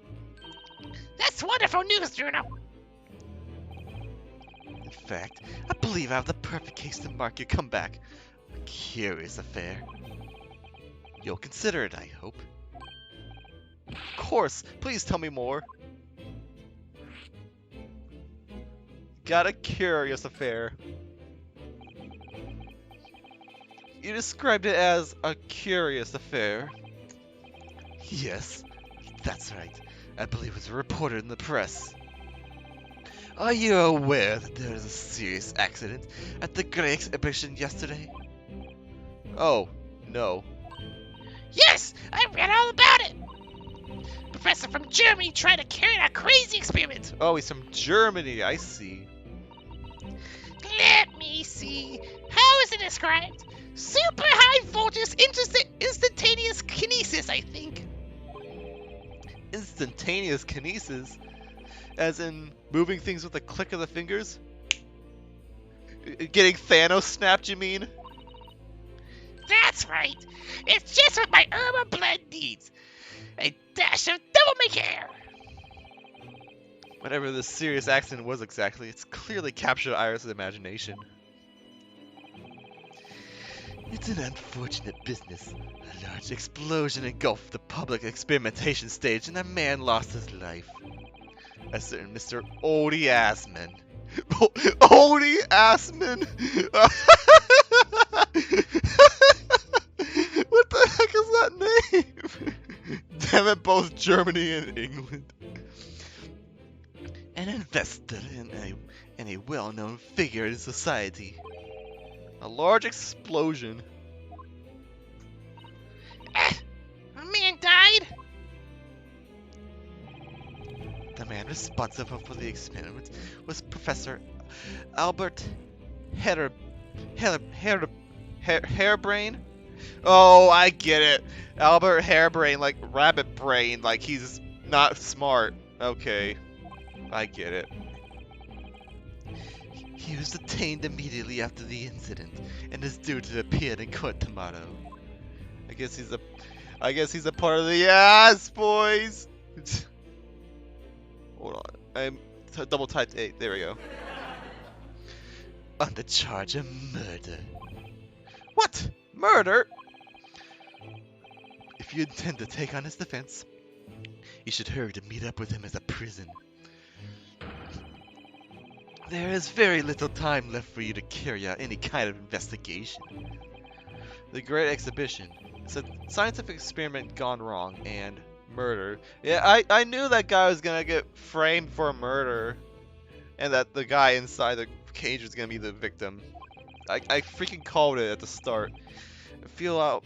That's wonderful news, Juno. In fact, I believe I have the perfect case to mark your comeback. A curious affair. You'll consider it, I hope. Of course, please tell me more. Got a curious affair. You described it as a curious affair. Yes, that's right. I believe it was reported in the press. Are you aware that there was a serious accident at the GAA exhibition yesterday? Oh, no. Yes, I read all about it. Professor from Germany tried to carry out a crazy experiment. Oh, he's from Germany, I see. Let me see. How is it described? Super high voltage instantaneous kinesis, I think. Instantaneous kinesis? As in moving things with a click of the fingers? Getting Thanos snapped, you mean? That's right. It's just what my urban blood needs. A dash of double my care. Whatever this serious accident was exactly, it's clearly captured Iris' imagination. It's an unfortunate business. A large explosion engulfed the public experimentation stage and a man lost his life. A certain Mr. Odie Assman. Odie Assman? What the heck is that name? Damn it, both Germany and England. An investor and a well-known figure in society. A large explosion. A man died? The man responsible for the experiment was Professor Albert Harebrain. Oh, I get it. Albert Harebrain, like rabbit brain, like he's not smart. Okay, I get it. He was detained immediately after the incident and is due to appear in court tomorrow. I guess he's a part of the yes, boys. Hold on, I'm double typed 8. There we go. On the charge of murder. What? Murder? If you intend to take on his defense, you should hurry to meet up with him at the prison. There is very little time left for you to carry out any kind of investigation. The Great Exhibition. It's a scientific experiment gone wrong and murder. Yeah, I knew that guy was gonna get framed for a murder, and that the guy inside the cage was gonna be the victim. I freaking called it at the start. I feel out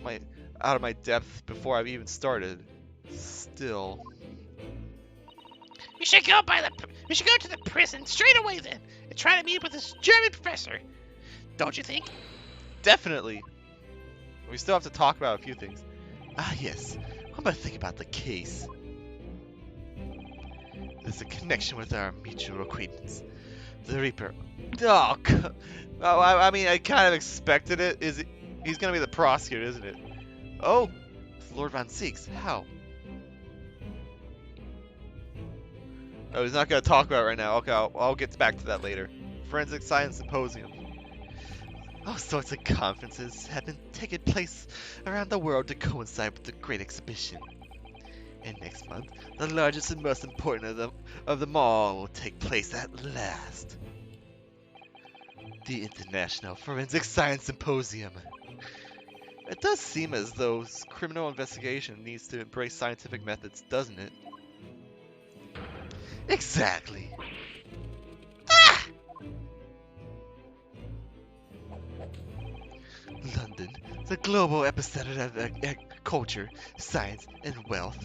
of my depth before I've even started. Still. We should go to the prison straight away then, and try to meet with this German professor. Don't you think? Definitely. We still have to talk about a few things. Ah, yes. What about think about the case? There's a connection with our mutual acquaintance, the Reaper. Oh, I mean, I kind of expected it. He's gonna be the prosecutor, isn't it? Oh, it's Lord Von Seeks. How? Oh, he's not going to talk about it right now. Okay, I'll get back to that later. Forensic Science Symposium. All sorts of conferences have been taking place around the world to coincide with the Great Exhibition. And next month, the largest and most important of them all will take place at last. The International Forensic Science Symposium. It does seem as though criminal investigation needs to embrace scientific methods, doesn't it? Exactly. Ah! London, the global epicenter of culture, science, and wealth,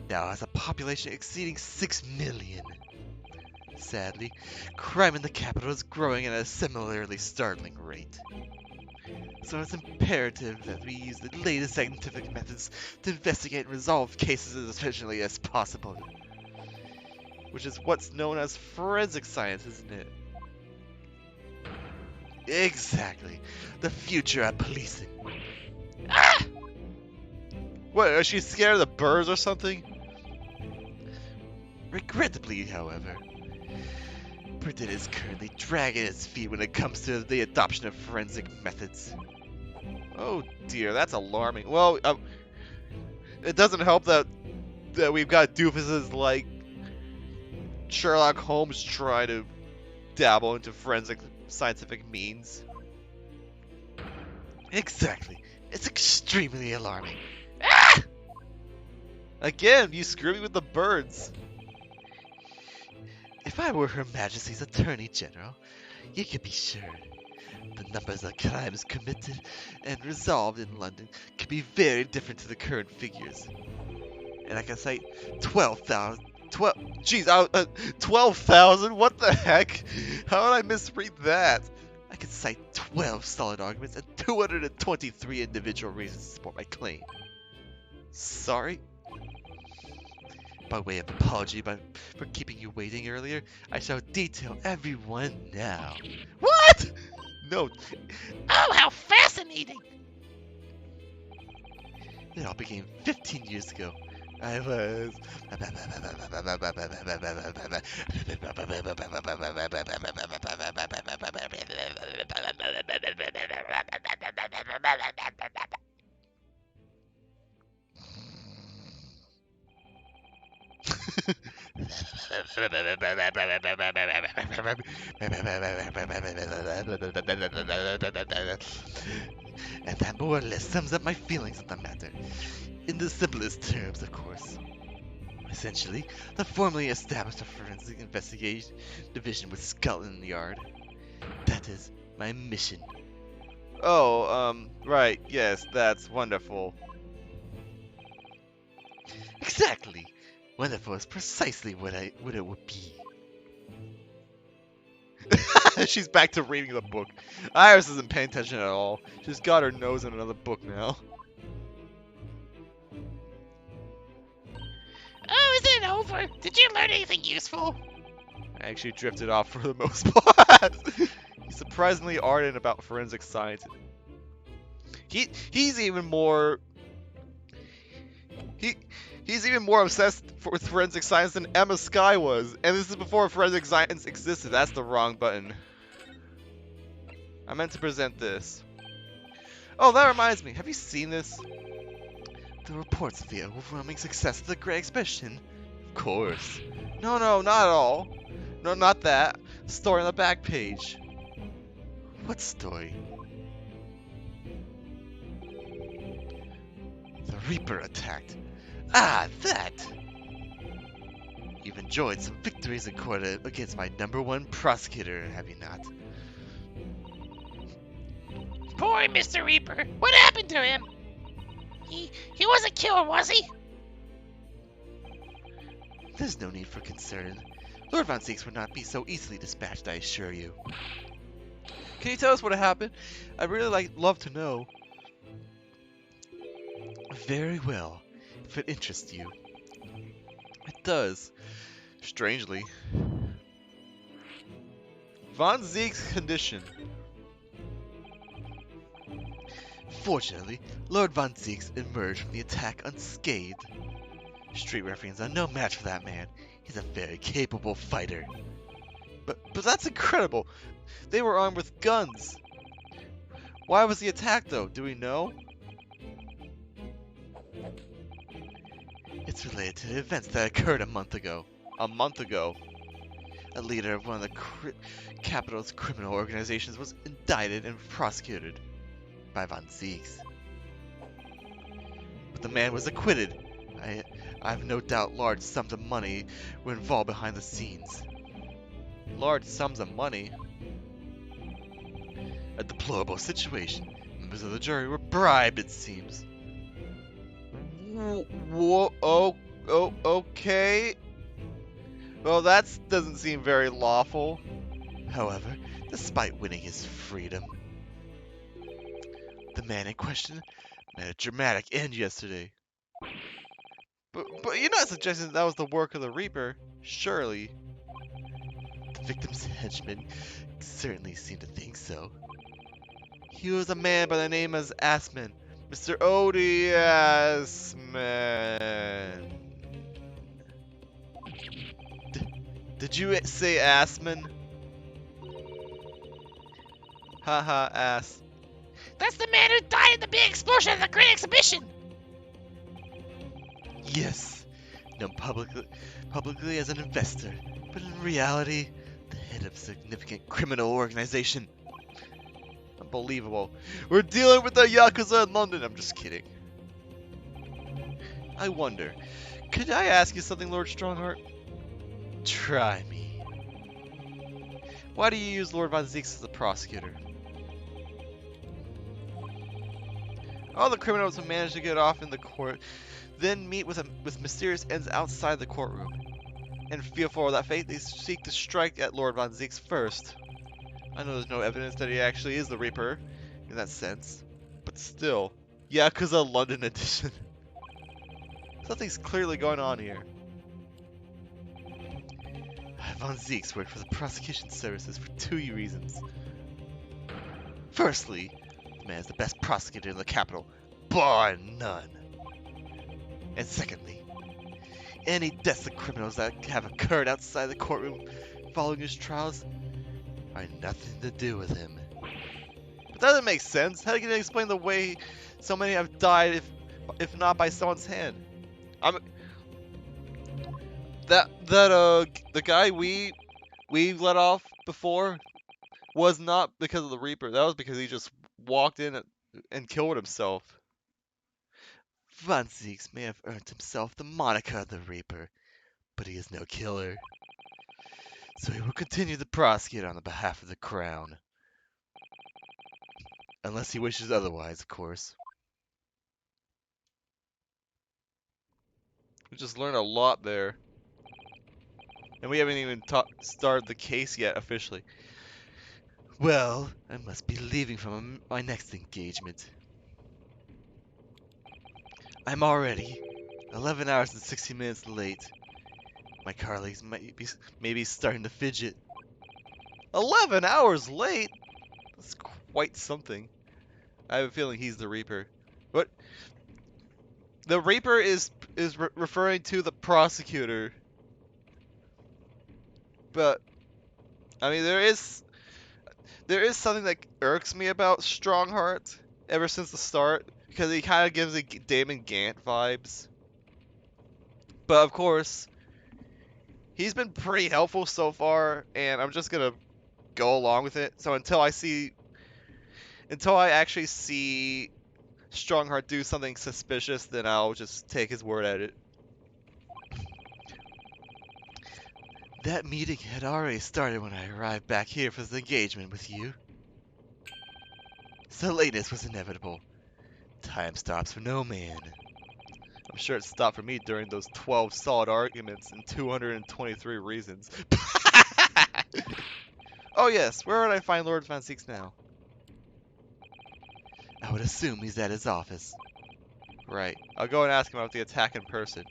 now has a population exceeding 6 million. Sadly, crime in the capital is growing at a similarly startling rate. So it's imperative that we use the latest scientific methods to investigate and resolve cases as efficiently as possible. Which is what's known as forensic science, isn't it? Exactly. The future of policing. Ah! What, is she scared of the birds or something? Regrettably, however, Britain is currently dragging its feet when it comes to the adoption of forensic methods. Oh dear, that's alarming. Well, it doesn't help that we've got doofuses like Sherlock Holmes try to dabble into forensic scientific means. Exactly. It's extremely alarming. Ah! Again, you screw me with the birds. If I were Her Majesty's Attorney General, you could be sure the numbers of crimes committed and resolved in London could be very different to the current figures. And I can cite 12,000. 12,000? What the heck? How did I misread that? I could cite 12 solid arguments and 223 individual reasons to support my claim. Sorry? By way of apology for keeping you waiting earlier, I shall detail every one now. What? No. Oh, how fascinating! It all began 15 years ago. I was... And that more or less sums up my feelings on the matter. In the simplest terms, of course. Essentially, the formally established forensic investigation division with Scotland Yard. That is my mission. Oh, right, yes, that's wonderful. Exactly. Wonderful is precisely what it would be. She's back to reading the book. Iris isn't paying attention at all. She's got her nose in another book now. Oh, isn't it over? Did you learn anything useful? I actually drifted off for the most part. He's surprisingly ardent about forensic science. He's even more... He's even more obsessed with forensic science than Emma Skye was. And this is before forensic science existed. That's the wrong button. I meant to present this. Oh, that reminds me. Have you seen this? The reports of the overwhelming success of the Great Exhibition? Of course. No, not at all. No, not that. Story on the back page. What story? The Reaper attacked. Ah, that! You've enjoyed some victories in court against my #1 prosecutor, have you not? Poor Mr. Reaper. What happened to him? He wasn't killed, was he? There's no need for concern. Lord Von Zieks would not be so easily dispatched, I assure you. Can you tell us what happened? I'd really love to know. Very well, if it interests you. It does. Strangely. Von Zieks' condition. Fortunately, Lord Von Zieks emerged from the attack unscathed. Street ruffians are no match for that man. He's a very capable fighter. But that's incredible. They were armed with guns. Why was he attacked, though? Do we know? It's related to the events that occurred a month ago. A month ago. A leader of one of the capital's criminal organizations was indicted and prosecuted by Von Zieks. But the man was acquitted. I have no doubt large sums of money were involved behind the scenes. Large sums of money? A deplorable situation. Members of the jury were bribed, it seems. Whoa, okay. Well, that doesn't seem very lawful. However, despite winning his freedom, the man in question made a dramatic end yesterday. But you're not suggesting that was the work of the Reaper, surely? The victim's henchmen certainly seem to think so. He was a man by the name of Assman, Mr. Odie Assman. Did you say Assman? Haha, ass. That's the man who died in the big explosion at the Great Exhibition! Yes, known publicly as an investor, but in reality, the head of a significant criminal organization. Unbelievable. We're dealing with the Yakuza in London. I'm just kidding. I wonder, could I ask you something, Lord Strongheart? Try me. Why do you use Lord Von Zieks as a prosecutor? All the criminals who manage to get off in the court then meet with mysterious ends outside the courtroom. And fearful of that fate, they seek to strike at Lord Von Zieks first. I know there's no evidence that he actually is the Reaper, in that sense. But still, Yakuza London edition. Something's clearly going on here. Von Zieks worked for the prosecution services for 2 reasons. Firstly, the man is the best prosecutor in the capital, bar none. And secondly, any deaths of criminals that have occurred outside the courtroom following his trials are nothing to do with him. But that doesn't make sense. How can you explain the way so many have died if not by someone's hand? The guy we let off before was not because of the Reaper. That was because he just walked in and killed himself. Von Zieks may have earned himself the moniker of the Reaper, but he is no killer. So he will continue to prosecute on the behalf of the Crown. Unless he wishes otherwise, of course. We just learned a lot there. And we haven't even started the case yet, officially. Well, I must be leaving from my next engagement. I'm already 11 hours and 60 minutes late. My colleagues might be starting to fidget. 11 hours late? That's quite something. I have a feeling he's the Reaper. What? The Reaper is referring to the prosecutor. But I mean, there is something that irks me about Strongheart ever since the start, because he kind of gives me Damon Gant vibes. But of course, he's been pretty helpful so far, and I'm just gonna go along with it. So until I actually see Strongheart do something suspicious, then I'll just take his word at it. That meeting had already started when I arrived back here for the engagement with you. So lateness was inevitable. Time stops for no man. I'm sure it stopped for me during those 12 solid arguments and 223 reasons. Oh yes, where would I find Lord Von Zieks now? I would assume he's at his office. Right. I'll go and ask him about the attack in person.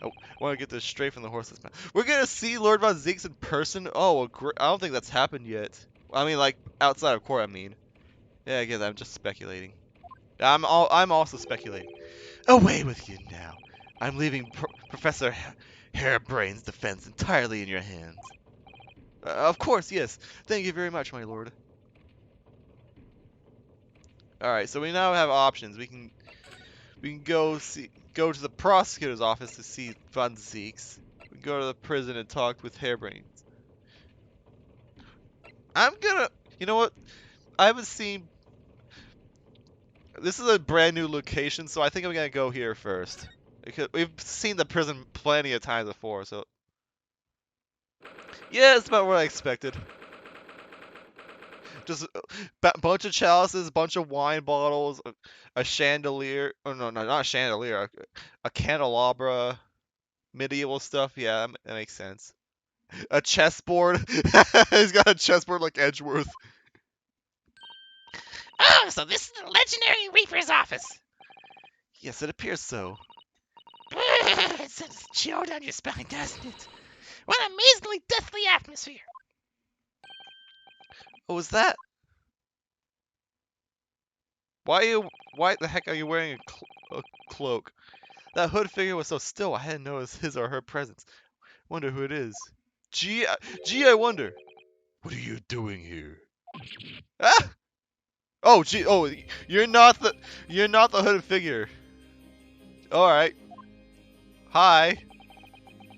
I want to get this straight from the horse's mouth. We're gonna see Lord Von Zieks in person? Oh, I don't think that's happened yet. I mean, like, outside of court, I mean. Yeah, I guess I'm just speculating. I'm also speculating. Away with you now. I'm leaving Professor Harebrain's defense entirely in your hands. Of course, yes. Thank you very much, my lord. Alright, so we now have options. We can go to the prosecutor's office to see Van Zeeks. We can go to the prison and talk with Harebrain. You know what? I haven't seen. This is a brand new location, so I think I'm gonna go here first. Because we've seen the prison plenty of times before, so. Yeah, it's about what I expected. Just a bunch of chalices, bunch of wine bottles, a chandelier. Oh no, not a chandelier. A candelabra, medieval stuff. Yeah, that makes sense. A chessboard. He's got a chessboard like Edgeworth. Oh, so this is the legendary Reaper's office. Yes, it appears so. It sends a chill down your spine, doesn't it? What an amazingly deathly atmosphere. Oh, is that? Why the heck are you wearing a cloak? That hood figure was so still, I hadn't noticed his or her presence. Wonder who it is. Gee, I wonder. What are you doing here? Ah! Oh, gee, oh, you're not the hooded figure. All right. Hi.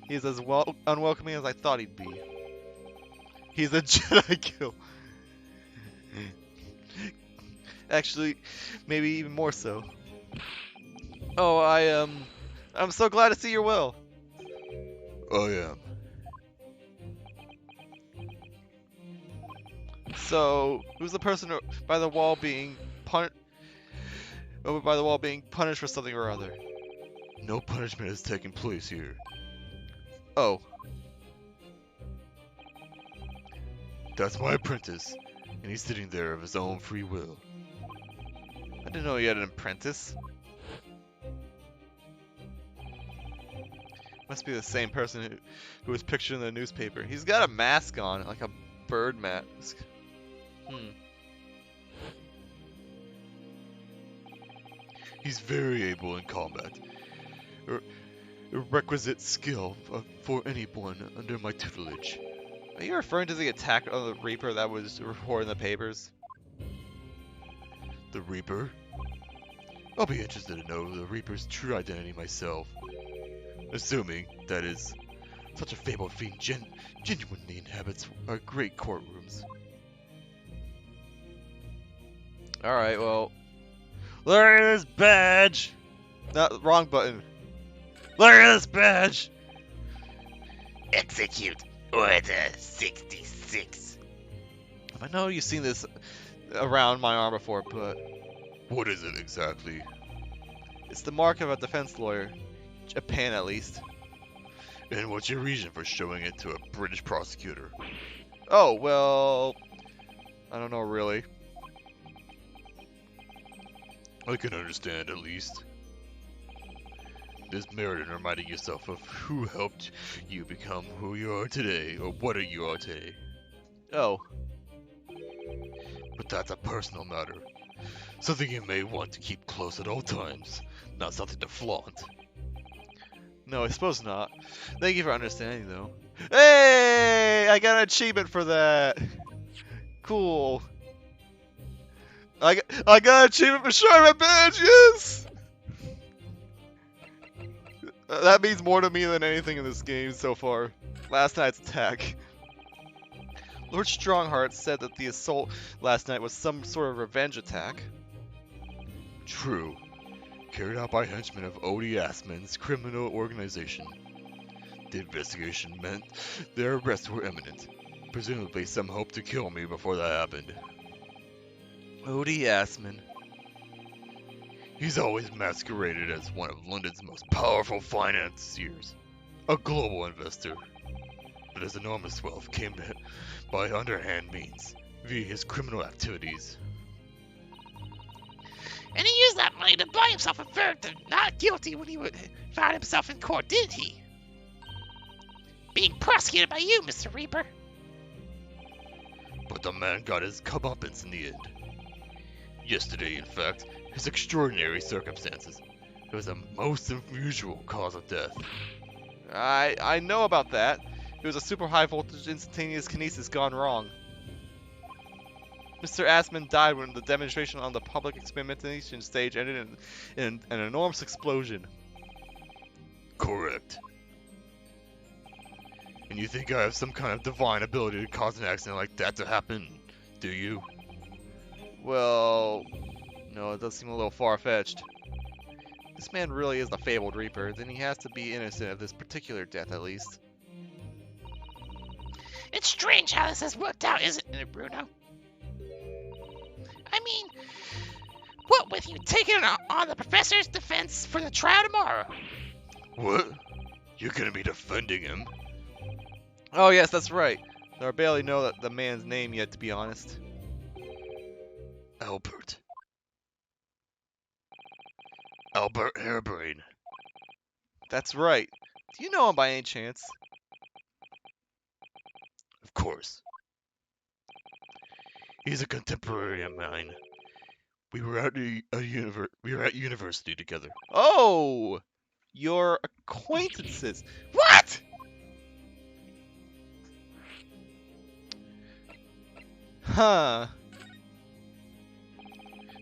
He's as unwelcoming as I thought he'd be. He's a Jedi kill. Actually, maybe even more so. Oh, I'm so glad to see you're well. I am. So, who's the person by the wall being over by the wall being punished for something or other? No punishment has taken place here. Oh. That's my apprentice, and he's sitting there of his own free will. I didn't know he had an apprentice. Must be the same person who was pictured in the newspaper. He's got a mask on, like a bird mask. He's very able in combat. A requisite skill for anyone under my tutelage. Are you referring to the attack on the Reaper that was reported in the papers? The Reaper? I'll be interested to know the Reaper's true identity myself. Assuming, that is, such a fabled fiend genuinely inhabits our great courtrooms. Alright, well. Look at this badge! Not wrong button. Look at this badge! Execute Order 66. I know you've seen this around my arm before, but what is it exactly? It's the mark of a defense lawyer. Japan, at least. And what's your reason for showing it to a British prosecutor? Oh, well, I don't know really. I can understand, at least. There's merit in reminding yourself of who helped you become who you are today, or what you are today. Oh. But that's a personal matter. Something you may want to keep close at all times, not something to flaunt. No, I suppose not. Thank you for understanding, though. Hey! I got an achievement for that! Cool. I got an achievement for showing my badge, yes! That means more to me than anything in this game so far. Last night's attack. Lord Strongheart said that the assault last night was some sort of revenge attack. True. Carried out by henchmen of Odie Asman's criminal organization. The investigation meant their arrests were imminent. Presumably some hoped to kill me before that happened. Odie Asman. He's always masqueraded as one of London's most powerful financiers. A global investor. But his enormous wealth came by underhand means, via his criminal activities. And he used that money to buy himself a verdict of not guilty when he found himself in court, didn't he? Being prosecuted by you, Mr. Reaper. But the man got his comeuppance in the end. Yesterday, in fact, his extraordinary circumstances. It was a most unusual cause of death. I know about that. It was a super high voltage instantaneous kinesis gone wrong. Mr. Assman died when the demonstration on the public experimentation stage ended in an enormous explosion. Correct. And you think I have some kind of divine ability to cause an accident like that to happen, do you? Well, no, it does seem a little far-fetched. This man really is the fabled Reaper, then he has to be innocent of this particular death at least. It's strange how this has worked out, isn't it, Bruno? I mean, what with you taking on the professor's defense for the trial tomorrow? What? You're gonna be defending him? Oh yes, that's right. Though I barely know the man's name yet, to be honest. Albert. Albert Harebrain. That's right. Do you know him by any chance? Of course. He's a contemporary of mine. We were at university together. Oh, your acquaintances. What? Huh.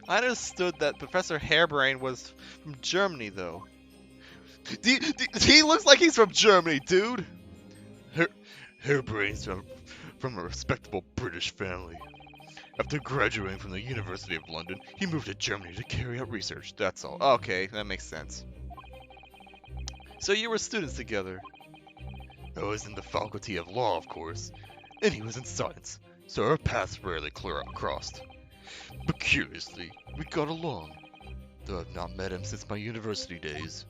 I understood that Professor Harebrain was from Germany, though. He looks like he's from Germany, dude. Harebrain's from a respectable British family. After graduating from the University of London, he moved to Germany to carry out research, that's all. Okay, that makes sense. So you were students together? I was in the Faculty of Law, of course, and he was in Science, so our paths rarely crossed. But curiously, we got along, though I've not met him since my university days.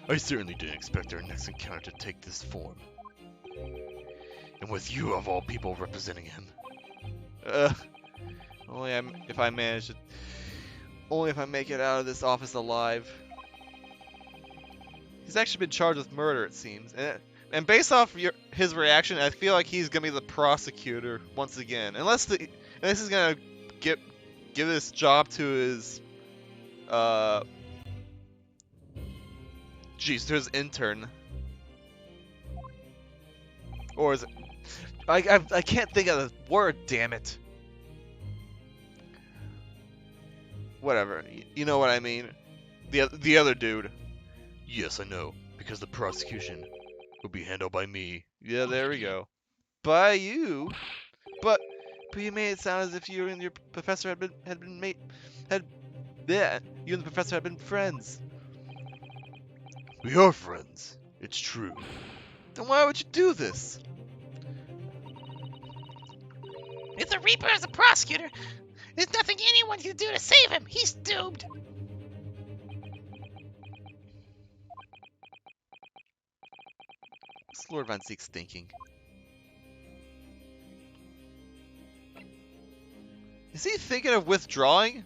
I certainly didn't expect our next encounter to take this form. And with you of all people representing him. Only if I manage to... Only if I make it out of this office alive. He's actually been charged with murder, it seems. And based off his reaction, I feel like he's gonna be the prosecutor once again. Unless he's gonna give this job to his to his intern. Or is it... I can't think of the word, damn it. Whatever, you know what I mean. The other dude. Yes, I know, because the prosecution will be handled by me. Yeah, there we go. By you? But you made it sound as if you and your professor you and the professor had been friends. We are friends. It's true. Then why would you do this? If the Reaper is a prosecutor, there's nothing anyone can do to save him. He's doomed. What's Lord Von Zeke's thinking? Is he thinking of withdrawing?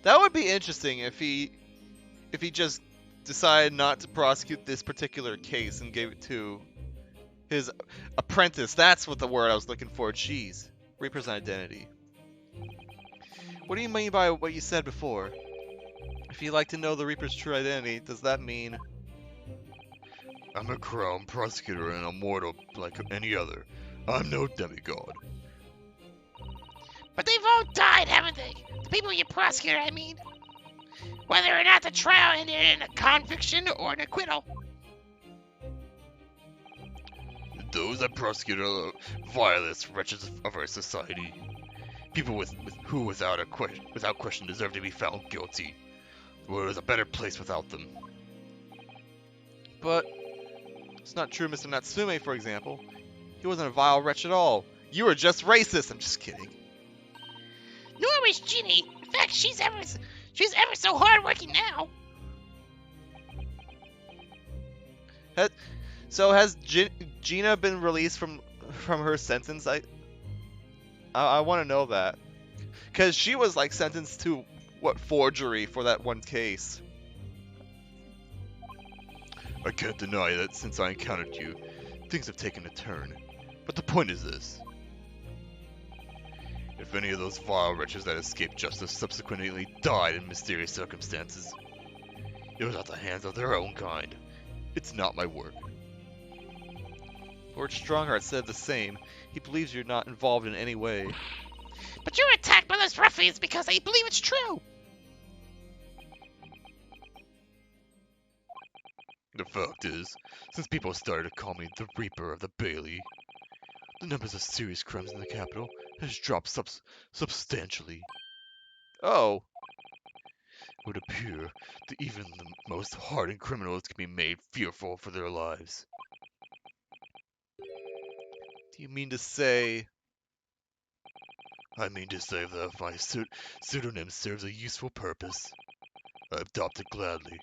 That would be interesting if he just decided not to prosecute this particular case and gave it to his apprentice. That's what the word I was looking for. Jeez. Reaper's identity. What do you mean by what you said before? If you'd like to know the Reaper's true identity, does that mean... I'm a crown prosecutor and a mortal like any other. I'm no demigod. But they've all died, haven't they? The people you prosecute, I mean. Whether or not the trial ended in a conviction or an acquittal. Those I prosecute are the vilest wretches of our society. People who without question deserve to be found guilty. The world is a better place without them. But it's not true, Mr. Natsume, for example. He wasn't a vile wretch at all. You were just racist. I'm just kidding. Nor is Ginny. In fact, she's ever so hardworking now. So has Gina been released from her sentence? I want to know that, because she was like sentenced to what, forgery for that one case. I can't deny that since I encountered you, things have taken a turn. But the point is this. If any of those vile wretches that escaped justice subsequently died in mysterious circumstances, it was at the hands of their own kind. It's not my work. Lord Strongheart said the same. He believes you're not involved in any way. But you're attacked by those ruffians because they believe it's true. The fact is, since people started to call me the Reaper of the Bailey, the numbers of serious crimes in the capital has dropped substantially. Oh. It would appear that even the most hardened criminals can be made fearful for their lives. Do you mean to say... I mean to say that if my pseudonym serves a useful purpose, I adopt it gladly,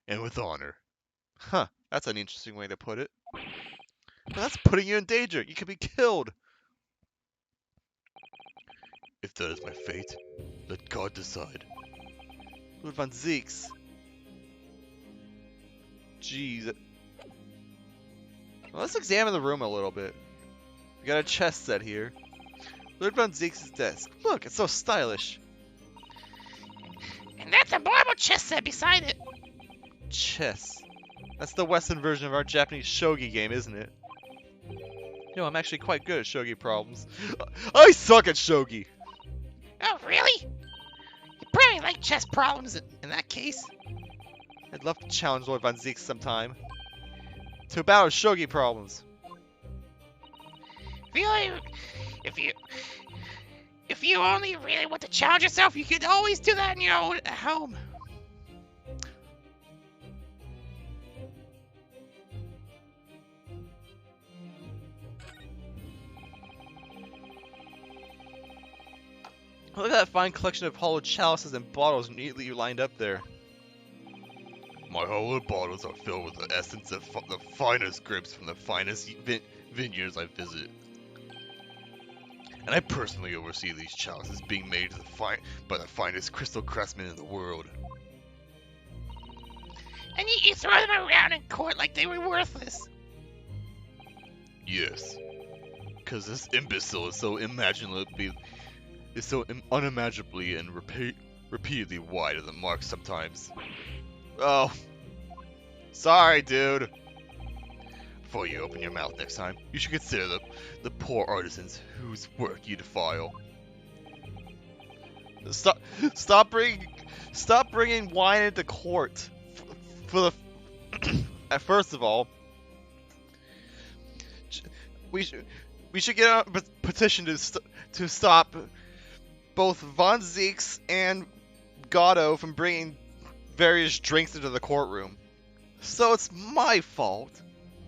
and with honor. Huh, that's an interesting way to put it. But that's putting you in danger. You could be killed. If that is my fate, let God decide. Lord Von Zeeks. Jeez. Well, let's examine the room a little bit. We got a chest set here. Lord Von Zeeks' desk. Look, it's so stylish. And that's a marble chess set beside it. Chess. That's the Western version of our Japanese shogi game, isn't it? You know, I'm actually quite good at shogi problems. I suck at shogi! Oh, really? You probably like chess problems in that case. I'd love to challenge Lord Von Zeeks sometime. To a battle of shogi problems. If you only really want to challenge yourself, you could always do that on your own at home. Look at that fine collection of hollowed chalices and bottles neatly lined up there. My hollowed bottles are filled with the essence of the finest grapes from the finest vineyards I visit. And I personally oversee these chalices being made by the finest crystal craftsmen in the world. And you throw them around in court like they were worthless. Yes. Because this imbecile is so unimaginably and repeatedly wide of the mark sometimes. Oh. Sorry, dude. Before you open your mouth next time, you should consider the poor artisans whose work you defile. Stop bringing wine into court. First of all, we should get a petition to stop both Von Zeeks and Gatto from bringing various drinks into the courtroom. So it's my fault.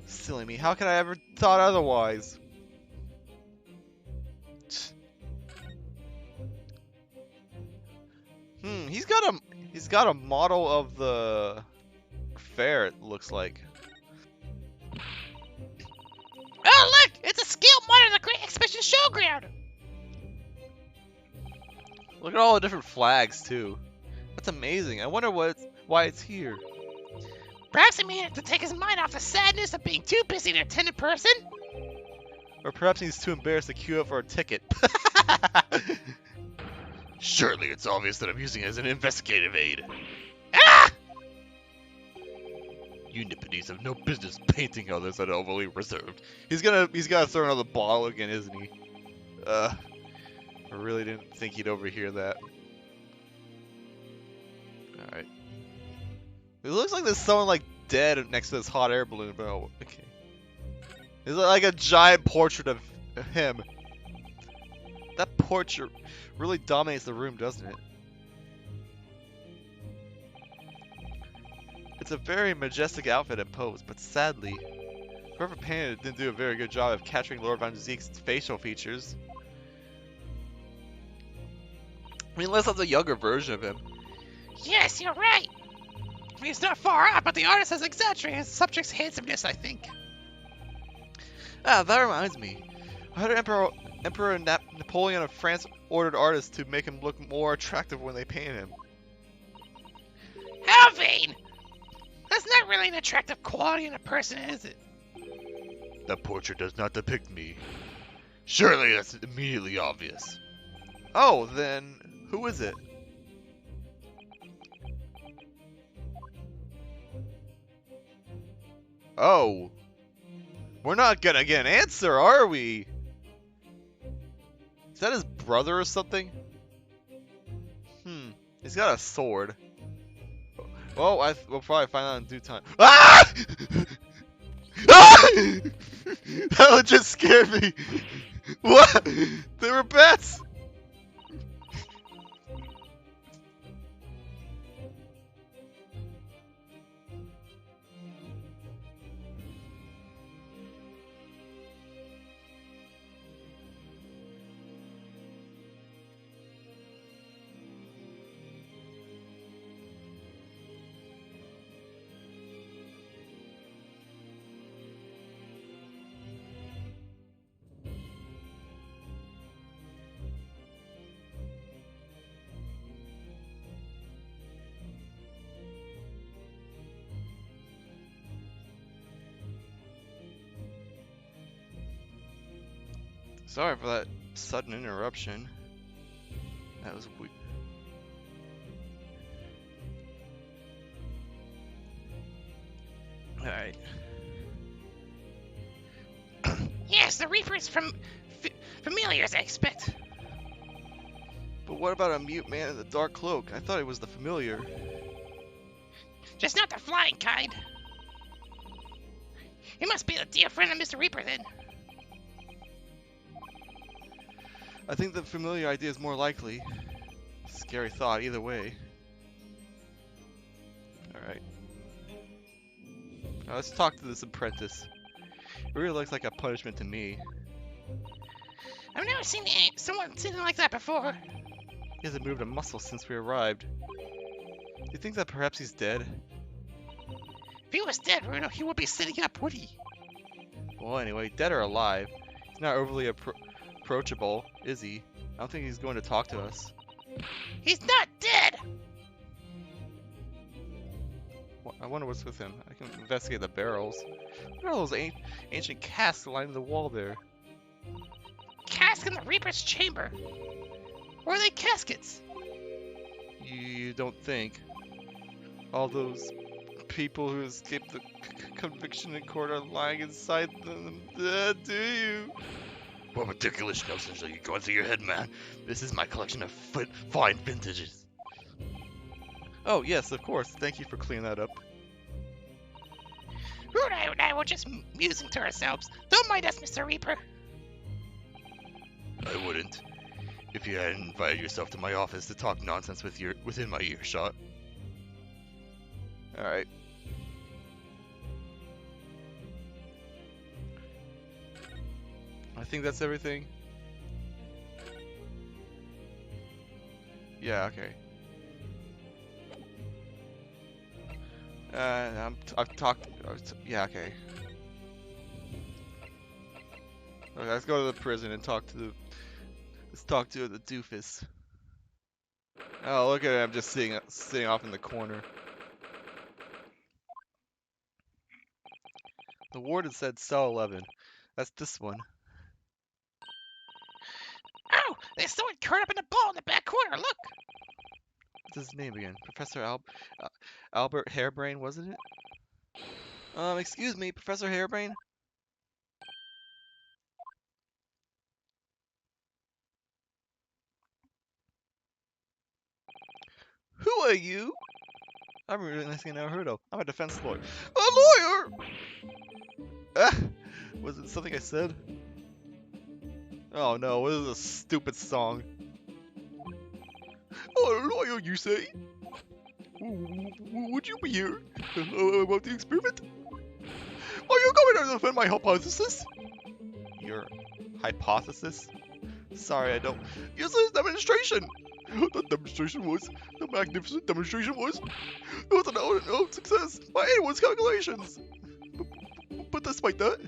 Silly me, how could I ever thought otherwise? He's got a model of the Faire, it looks like. Oh look! It's a scale model of the Great Exhibition Showground! Look at all the different flags too. That's amazing. I wonder why it's here. Perhaps he made it to take his mind off the sadness of being too busy to attend in person? Or perhaps he's too embarrassed to queue up for a ticket. Surely it's obvious that I'm using it as an investigative aid. Ah! You nippities have no business painting others that are overly reserved. He's gonna throw another bottle again, isn't he? I really didn't think he'd overhear that. Alright. It looks like there's someone like dead next to this hot air balloon, but oh, okay. It's like a giant portrait of him. That portrait really dominates the room, doesn't it? It's a very majestic outfit and pose, but sadly, whoever painted it didn't do a very good job of capturing Lord Von Zeek's facial features. I mean, unless that's a younger version of him. Yes, you're right. He's not far off, but the artist has exaggerated his subject's handsomeness, I think. Ah, that reminds me. I heard Emperor Napoleon of France ordered artists to make him look more attractive when they painted him. How vain! That's not really an attractive quality in a person, is it? That portrait does not depict me. Surely that's immediately obvious. Oh, then who is it? Oh. We're not gonna get an answer, are we? Is that his brother or something? He's got a sword. Well, we'll probably find out in due time. Ah! Ah! That would just scare me. What? They were bats. Sorry for that sudden interruption. That was weird. Alright. Yes, the Reapers from familiars, I expect. But what about a mute man in the dark cloak? I thought it was the familiar. Just not the flying kind. He must be a dear friend of Mr. Reaper then. I think the familiar idea is more likely. Scary thought, either way. Alright. Now let's talk to this apprentice. It really looks like a punishment to me. I've never seen someone sitting like that before. He hasn't moved a muscle since we arrived. Do you think that perhaps he's dead? If he was dead, Bruno, he would be sitting up, would he? Well, anyway, dead or alive, he's not overly approachable, is he? I don't think he's going to talk to us. He's not dead! I wonder what's with him. I can investigate the barrels. What are those ancient casks lining the wall there? Cask in the Reaper's chamber. Or are they caskets? You don't think? All those people who escaped the conviction in court are lying inside them, do you? What ridiculous notions are you going through your head, man? This is my collection of fine vintages. Oh, yes, of course. Thank you for cleaning that up. Bruno and I were just musing to ourselves. Don't mind us, Mr. Reaper. I wouldn't. If you hadn't invited yourself to my office to talk nonsense within my earshot. Alright. I think that's everything. Yeah, okay. I've talked. Yeah, okay. Okay, let's go to the prison and talk to the. Let's talk to the doofus. Oh, look at him just sitting off in the corner. The warden said cell 11. That's this one. Oh, there's someone curled up in a ball in the back corner. Look. What's his name again? Professor Albert Hairbrain, wasn't it? Excuse me, Professor Hairbrain? Who are you? I'm a really nice thing I never heard of. I'm a defense lawyer. A lawyer! Ah, was it something I said? Oh no, what is this stupid song? Oh, a lawyer, you say? Would you be here about the experiment? Are you going to defend my hypothesis? Your hypothesis? Sorry, I don't. Yes, there's demonstration. The magnificent demonstration was. It was an out-and-out success by anyone's calculations. But despite that,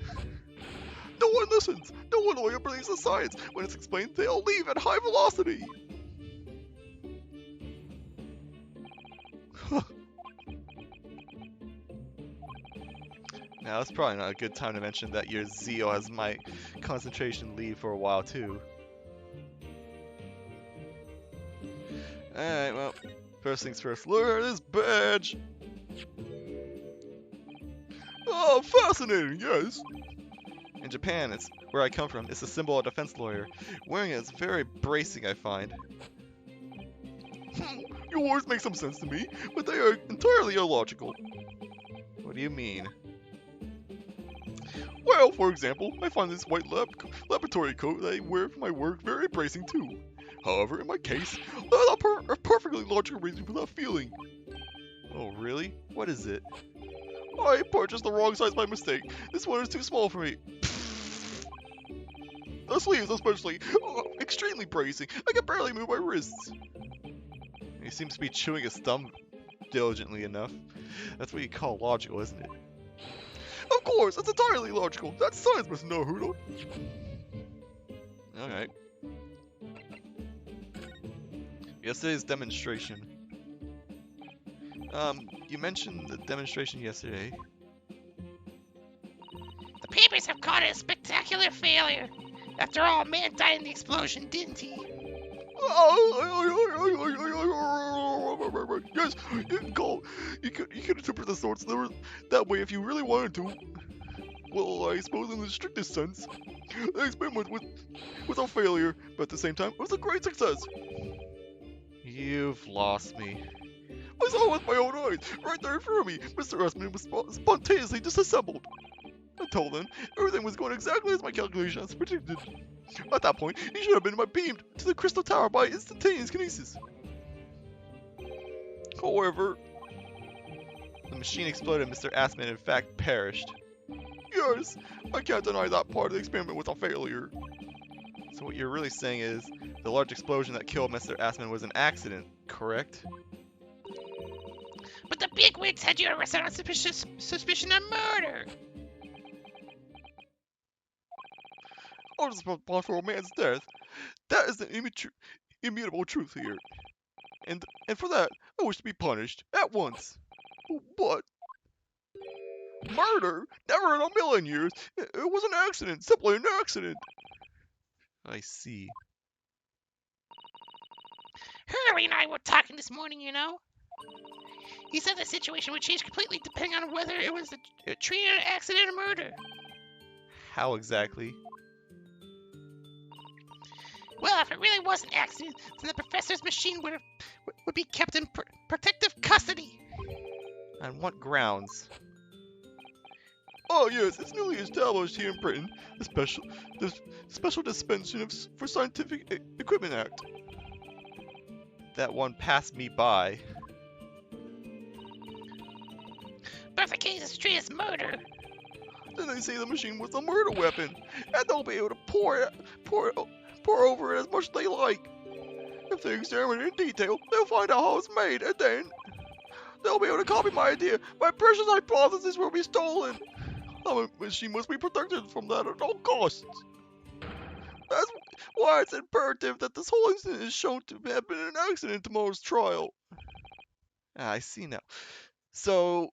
no one listens. No one lawyer believes the science. When it's explained, they all leave at high velocity. Now, that's probably not a good time to mention that your Zio has my concentration leave for a while, too. Alright, well, first things first. Look at this badge! Oh, fascinating, yes! In Japan, it's where I come from. It's a symbol of a defense lawyer. Wearing it is very bracing, I find. Your words make some sense to me, but they are entirely illogical. What do you mean? Well, for example, I find this white laboratory coat that I wear for my work very bracing too. However, in my case, there's a perfectly logical reason for that feeling. Oh, really? What is it? I purchased the wrong size by mistake. This one is too small for me. The sleeves especially, extremely bracing. I can barely move my wrists. He seems to be chewing his thumb diligently enough. That's what you call logical, isn't it? Of course, it's entirely logical. That's science, Mr. Naruto. Alright. Yesterday's demonstration. You mentioned the demonstration yesterday. The papers have called it a spectacular failure. After all, man died in the explosion, didn't he? Yes, you can interpret the sorts that way if you really wanted to. Well, I suppose in the strictest sense, the experiment was a failure, but at the same time, it was a great success. You've lost me. I saw it with my own eyes, right there in front of me. Mr. Usman was spontaneously disassembled. Until then, everything was going exactly as my calculations predicted. At that point, he should have been beamed to the crystal tower by instantaneous kinesis. However, the machine exploded and Mr. Assman in fact perished. Yes, I can't deny that part of the experiment was a failure. So what you're really saying is, the large explosion that killed Mr. Assman was an accident, correct? But the bigwigs had you arrested on suspicion of murder. I was responsible for a man's death. That is the immutable truth here. And for that, I wish to be punished at once. But murder? Never in a million years. It was an accident, simply an accident. I see. Hurley and I were talking this morning, you know. He said the situation would change completely depending on whether it was treated an accident or murder. How exactly? Well, if it really was an accident, then the professor's machine would be kept in protective custody. On what grounds? Oh yes, it's newly established here in Britain, the Special Dispensation for Scientific Equipment Act. That one passed me by. But if the case is treated as murder, Then they say the machine was a murder weapon, and they'll be able to pour over it as much as they like. If they examine it in detail, they'll find out how it's made, and then they'll be able to copy my idea. My precious hypothesis will be stolen. The machine must be protected from that at all costs. That's why it's imperative that this whole incident is shown to have been an accident in tomorrow's trial. I see now. So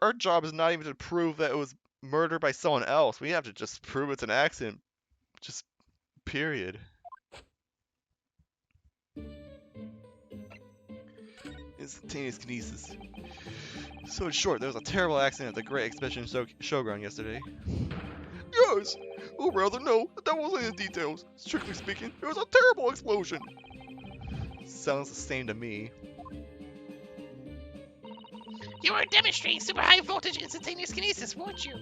our job is not even to prove that it was murdered by someone else. We have to just prove it's an accident. Just period. Instantaneous kinesis. So in short, there was a terrible accident at the Great Expedition Showground yesterday. Yes, or rather no, that wasn't in the details. Strictly speaking, it was a terrible explosion. Sounds the same to me. you were demonstrating super high voltage instantaneous kinesis, weren't you?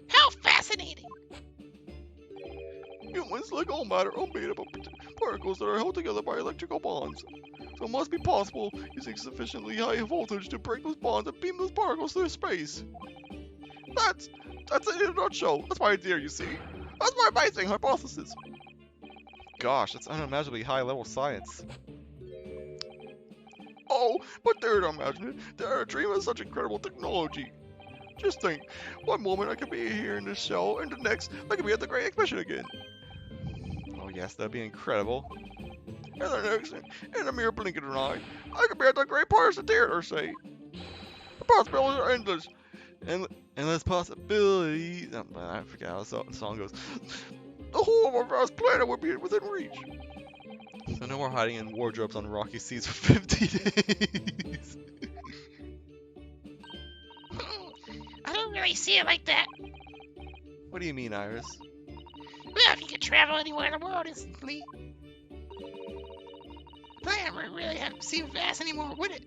How fascinating! Humans, like all matter, are made up of particles that are held together by electrical bonds. So it must be possible, using sufficiently high voltage, to break those bonds and beam those particles through space. That's it in a nutshell. That's my idea, you see. That's my amazing hypothesis. Gosh, that's unimaginably high-level science. Oh, but dare to imagine it, dare to dream of such incredible technology. Just think, one moment I could be here in this shell, and the next I could be at the Great Exhibition again. Oh yes, that'd be incredible. And the next, in a mere blink of an eye, I could be at the Great Partisan Theater, say. The possibilities are endless. Endless possibilities. I forgot how the song goes. The whole of our vast planet would be within reach. So no more hiding in wardrobes on rocky seas for 50 days. I don't really see it like that. What do you mean, Iris? Well, if you could travel anywhere in the world instantly. That wouldn't really have to seem vast anymore, would it?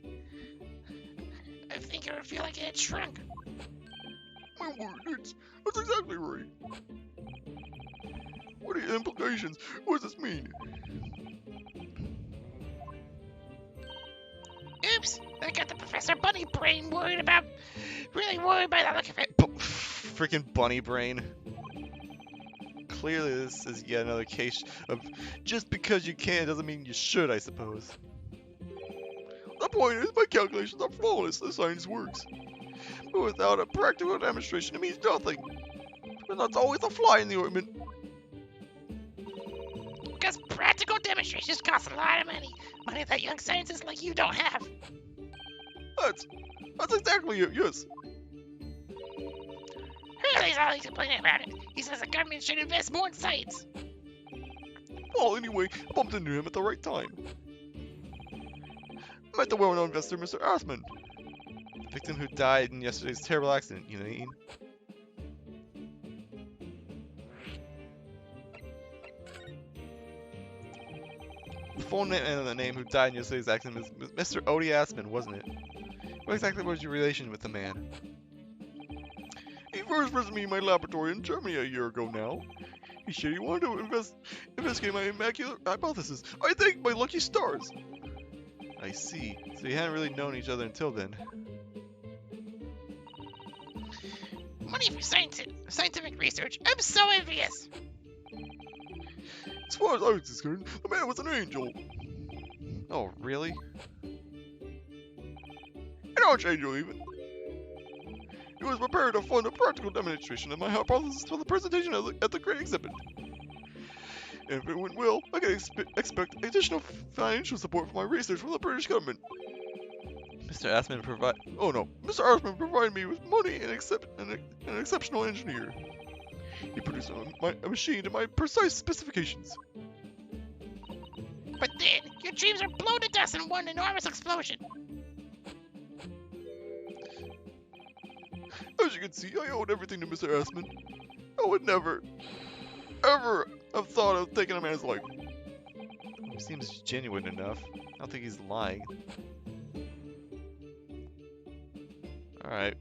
I think it would feel like it had shrunk. My word, that's exactly right. What are the implications? What does this mean? Oops, I got the Professor Bunny brain really worried by the look of it. Freaking bunny brain. Clearly this is yet another case of just because you can doesn't mean you should, I suppose. The point is, my calculations are flawless. The science works. But without a practical demonstration, it means nothing. And that's always a fly in the ointment. Because practical demonstrations cost a lot of money. Money that young scientists like you don't have. That's exactly it, yes. Hurley's always complaining about it. He says the government should invest more in science. Well, anyway, I bumped into him at the right time. Met the well-known investor, Mr. Assman. The victim who died in yesterday's terrible accident, you mean? The full name and the name who died in yesterday's accident was Mr. Odie Assman, wasn't it? What exactly was your relation with the man? He first visited me in my laboratory in Germany a year ago now. He said he wanted to investigate my immaculate hypothesis. I thank my lucky stars. I see. So you hadn't really known each other until then. Money for scientific research. I'm so envious. As far as I was concerned, the man was an angel. Oh, really? An archangel, even. He was prepared to fund a practical demonstration of my hypothesis for the presentation at the great exhibit. And if it went well, I could expect additional financial support for my research from the British government. Mr. Assman Mr. Assman provided me with money and an exceptional engineer. He produced a machine to my precise specifications. But then, your dreams are blown to dust in one enormous explosion. As you can see, I owed everything to Mr. Assman. I would never, ever have thought of taking a man's life. He seems genuine enough. I don't think he's lying. Alright.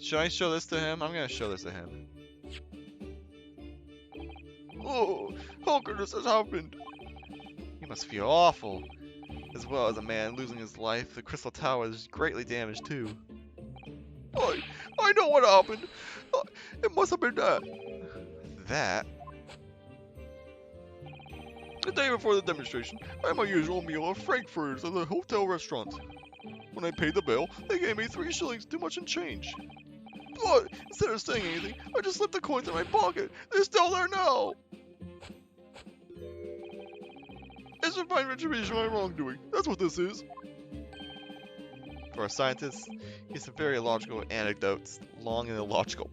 Should I show this to him? I'm gonna show this to him. Oh, how could this have happened? He must feel awful. As well as a man losing his life, the Crystal Tower is greatly damaged too. I know what happened. It must have been that. That? The day before the demonstration, I had my usual meal of frankfurters at the hotel restaurant. When I paid the bill, they gave me 3 shillings too much in change. But instead of saying anything, I just slipped the coins in my pocket. They're still there now. It's a fine retribution for my wrongdoing. That's what this is. For a scientist, he's some very illogical anecdotes. Long and illogical.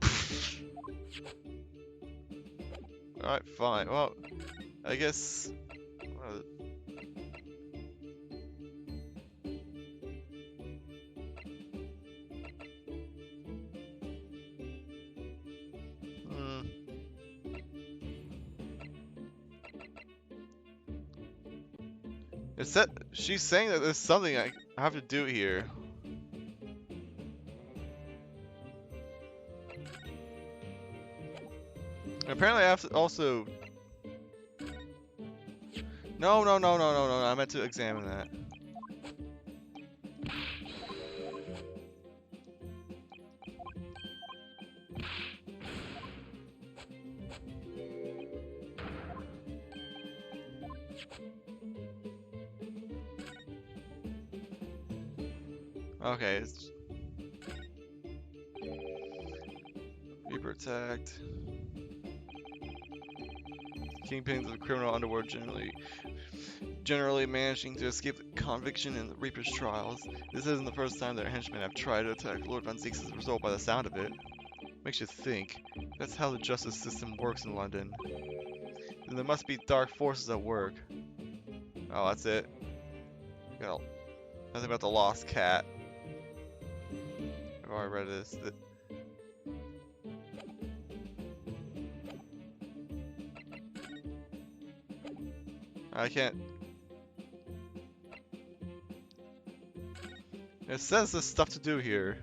Alright, fine. Well, I guess... She's saying that there's something I have to do here. Apparently I have to also... No, I meant to examine that. Okay, it's... Reaper attacked. Kingpins of the criminal underworld generally managing to escape conviction in the Reaper's trials. This isn't the first time their henchmen have tried to attack Lord Van Zeeks as a result by the sound of it. Makes you think. That's how the justice system works in London. Then there must be dark forces at work. Oh, that's it. You know, nothing about the lost cat. I've already read this. I can't. It says there's stuff to do here.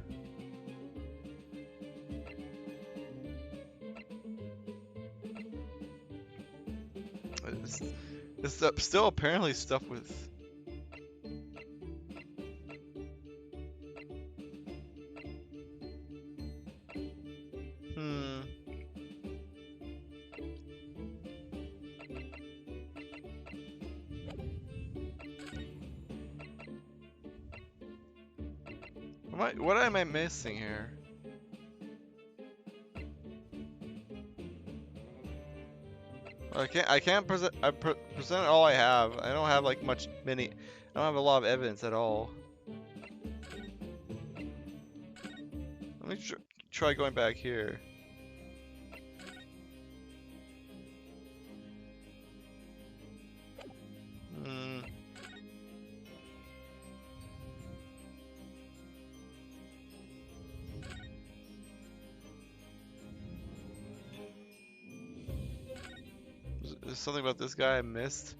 It's still apparently stuff with. Hmm. What am I missing here? I can't present. Present all I have. I don't have like I don't have a lot of evidence at all. Let me try going back here. Hmm. There's something about this guy I missed.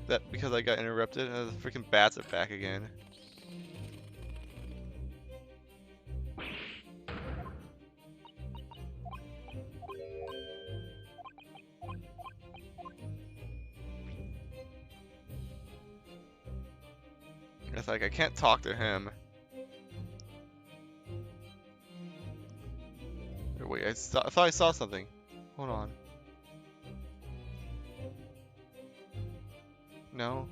That because I got interrupted, and the freaking bats are back again. It's like I can't talk to him. Wait, I thought I saw something. Hold on. No.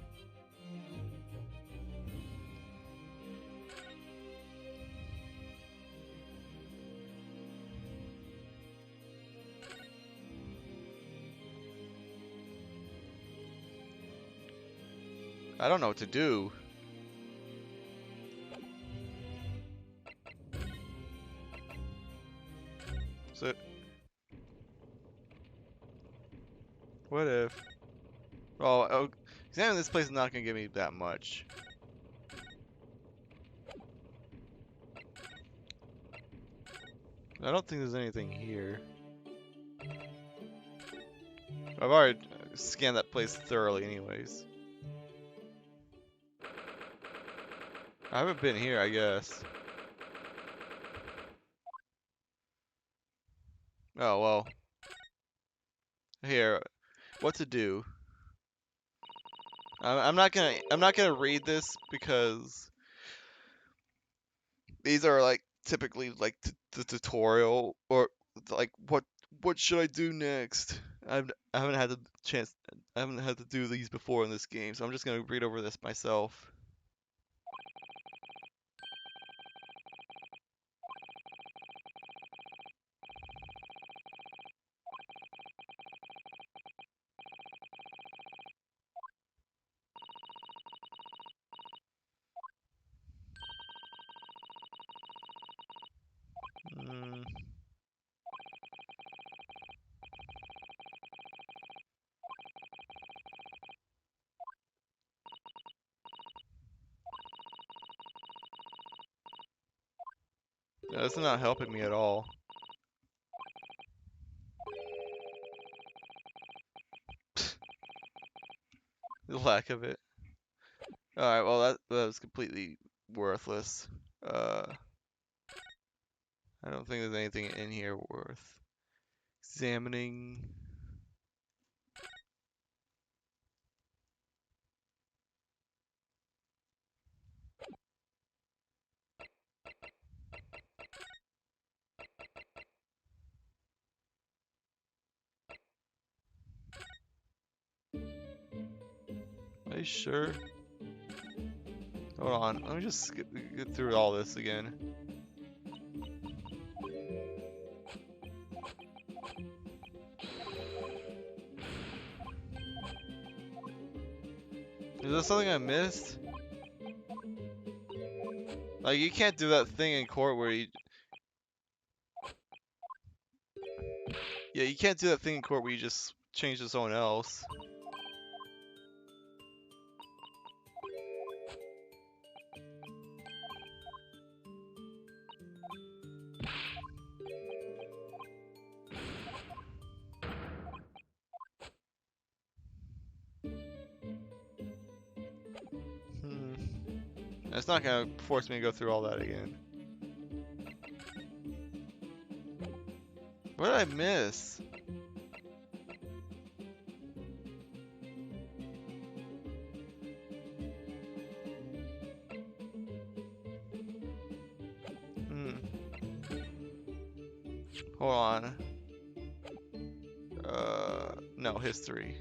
I don't know what to do. So, what if? Oh, examining this place is not gonna give me that much. I don't think there's anything here. I've already scanned that place thoroughly anyways. I haven't been here, I guess. Oh, well. Here, what to do? I'm not gonna read this because these are like typically like the tutorial or like what should I do next? I haven't had the chance. I haven't had to do these before in this game, so I'm just gonna read over this myself. Mm. Yeah, this is not helping me at all. The lack of it. Alright, well that was completely worthless. I don't think there's anything in here worth examining. Are you sure? Hold on, let me just get through all this again. Is there something I missed? Like, you can't do that thing in court where you Yeah, you can't do that thing in court where you just change to someone else. That's not gonna force me to go through all that again. What did I miss? Hold on. No, history.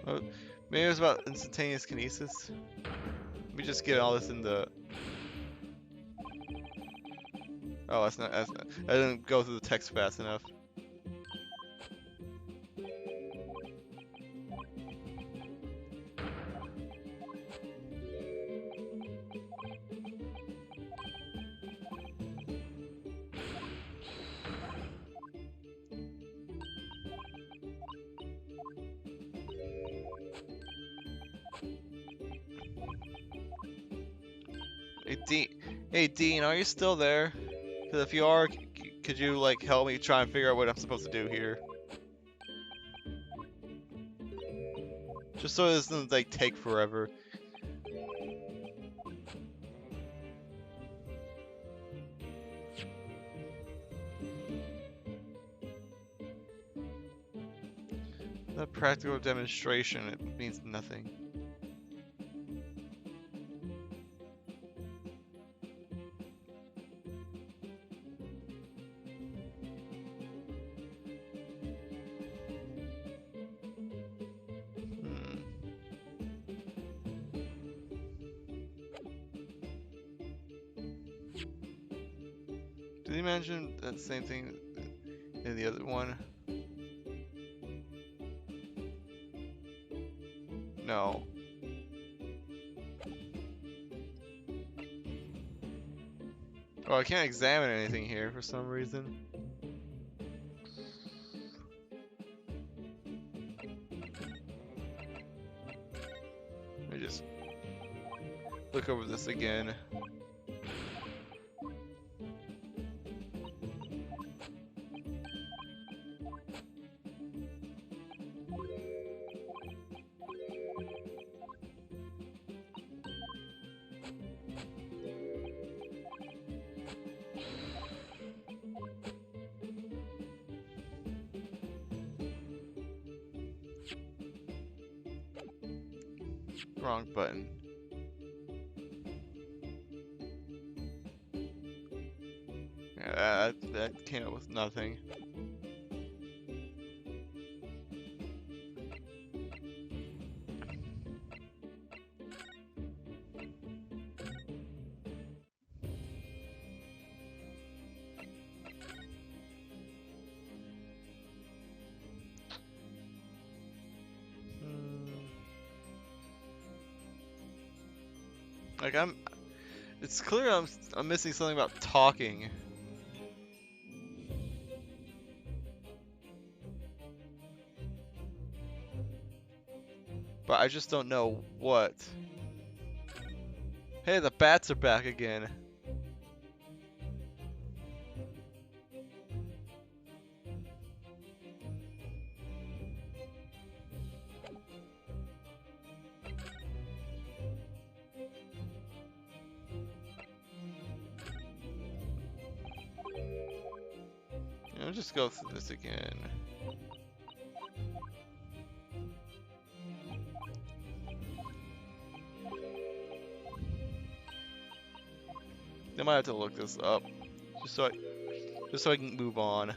Oh, maybe it was about instantaneous kinesis. Let me just get all this in the... Oh, that's not... I didn't go through the text fast enough. Hey Dean, are you still there? Because if you are, could you like help me try and figure out what I'm supposed to do here? Just so it doesn't like take forever. The practical demonstration, it means nothing. Did you mention that same thing in the other one? No. Oh, I can't examine anything here for some reason. Let me just look over this again. Wrong button. Yeah, that came up with nothing. Like it's clear I'm missing something about talking. But I just don't know what. Hey, the bats are back again. I'll just go through this again. I might have to look this up, just so I can move on.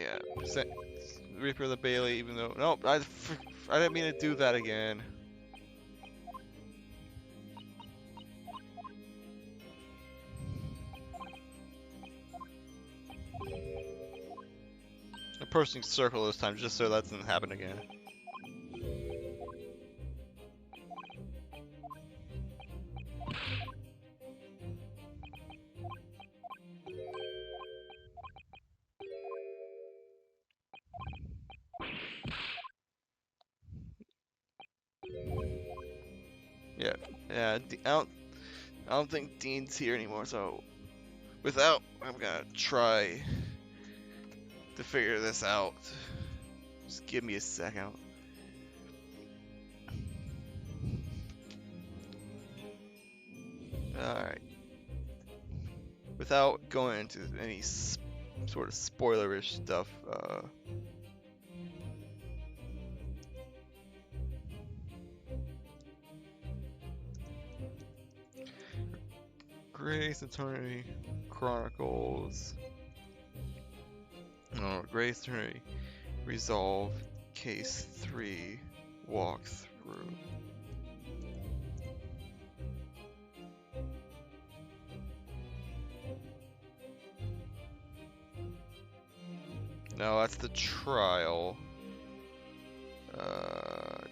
yeah. Reaper the Bailey, even though... Nope, I didn't mean to do that again. I'm pushing circle this time, just so that doesn't happen again. Yeah, yeah. I don't think Dean's here anymore. So, I'm gonna try to figure this out. Just give me a second. All right. Without going into any sort of spoilerish stuff. Grace Eternity Chronicles. No, Grace Eternity Resolve Case 3 Walkthrough. No, that's the trial.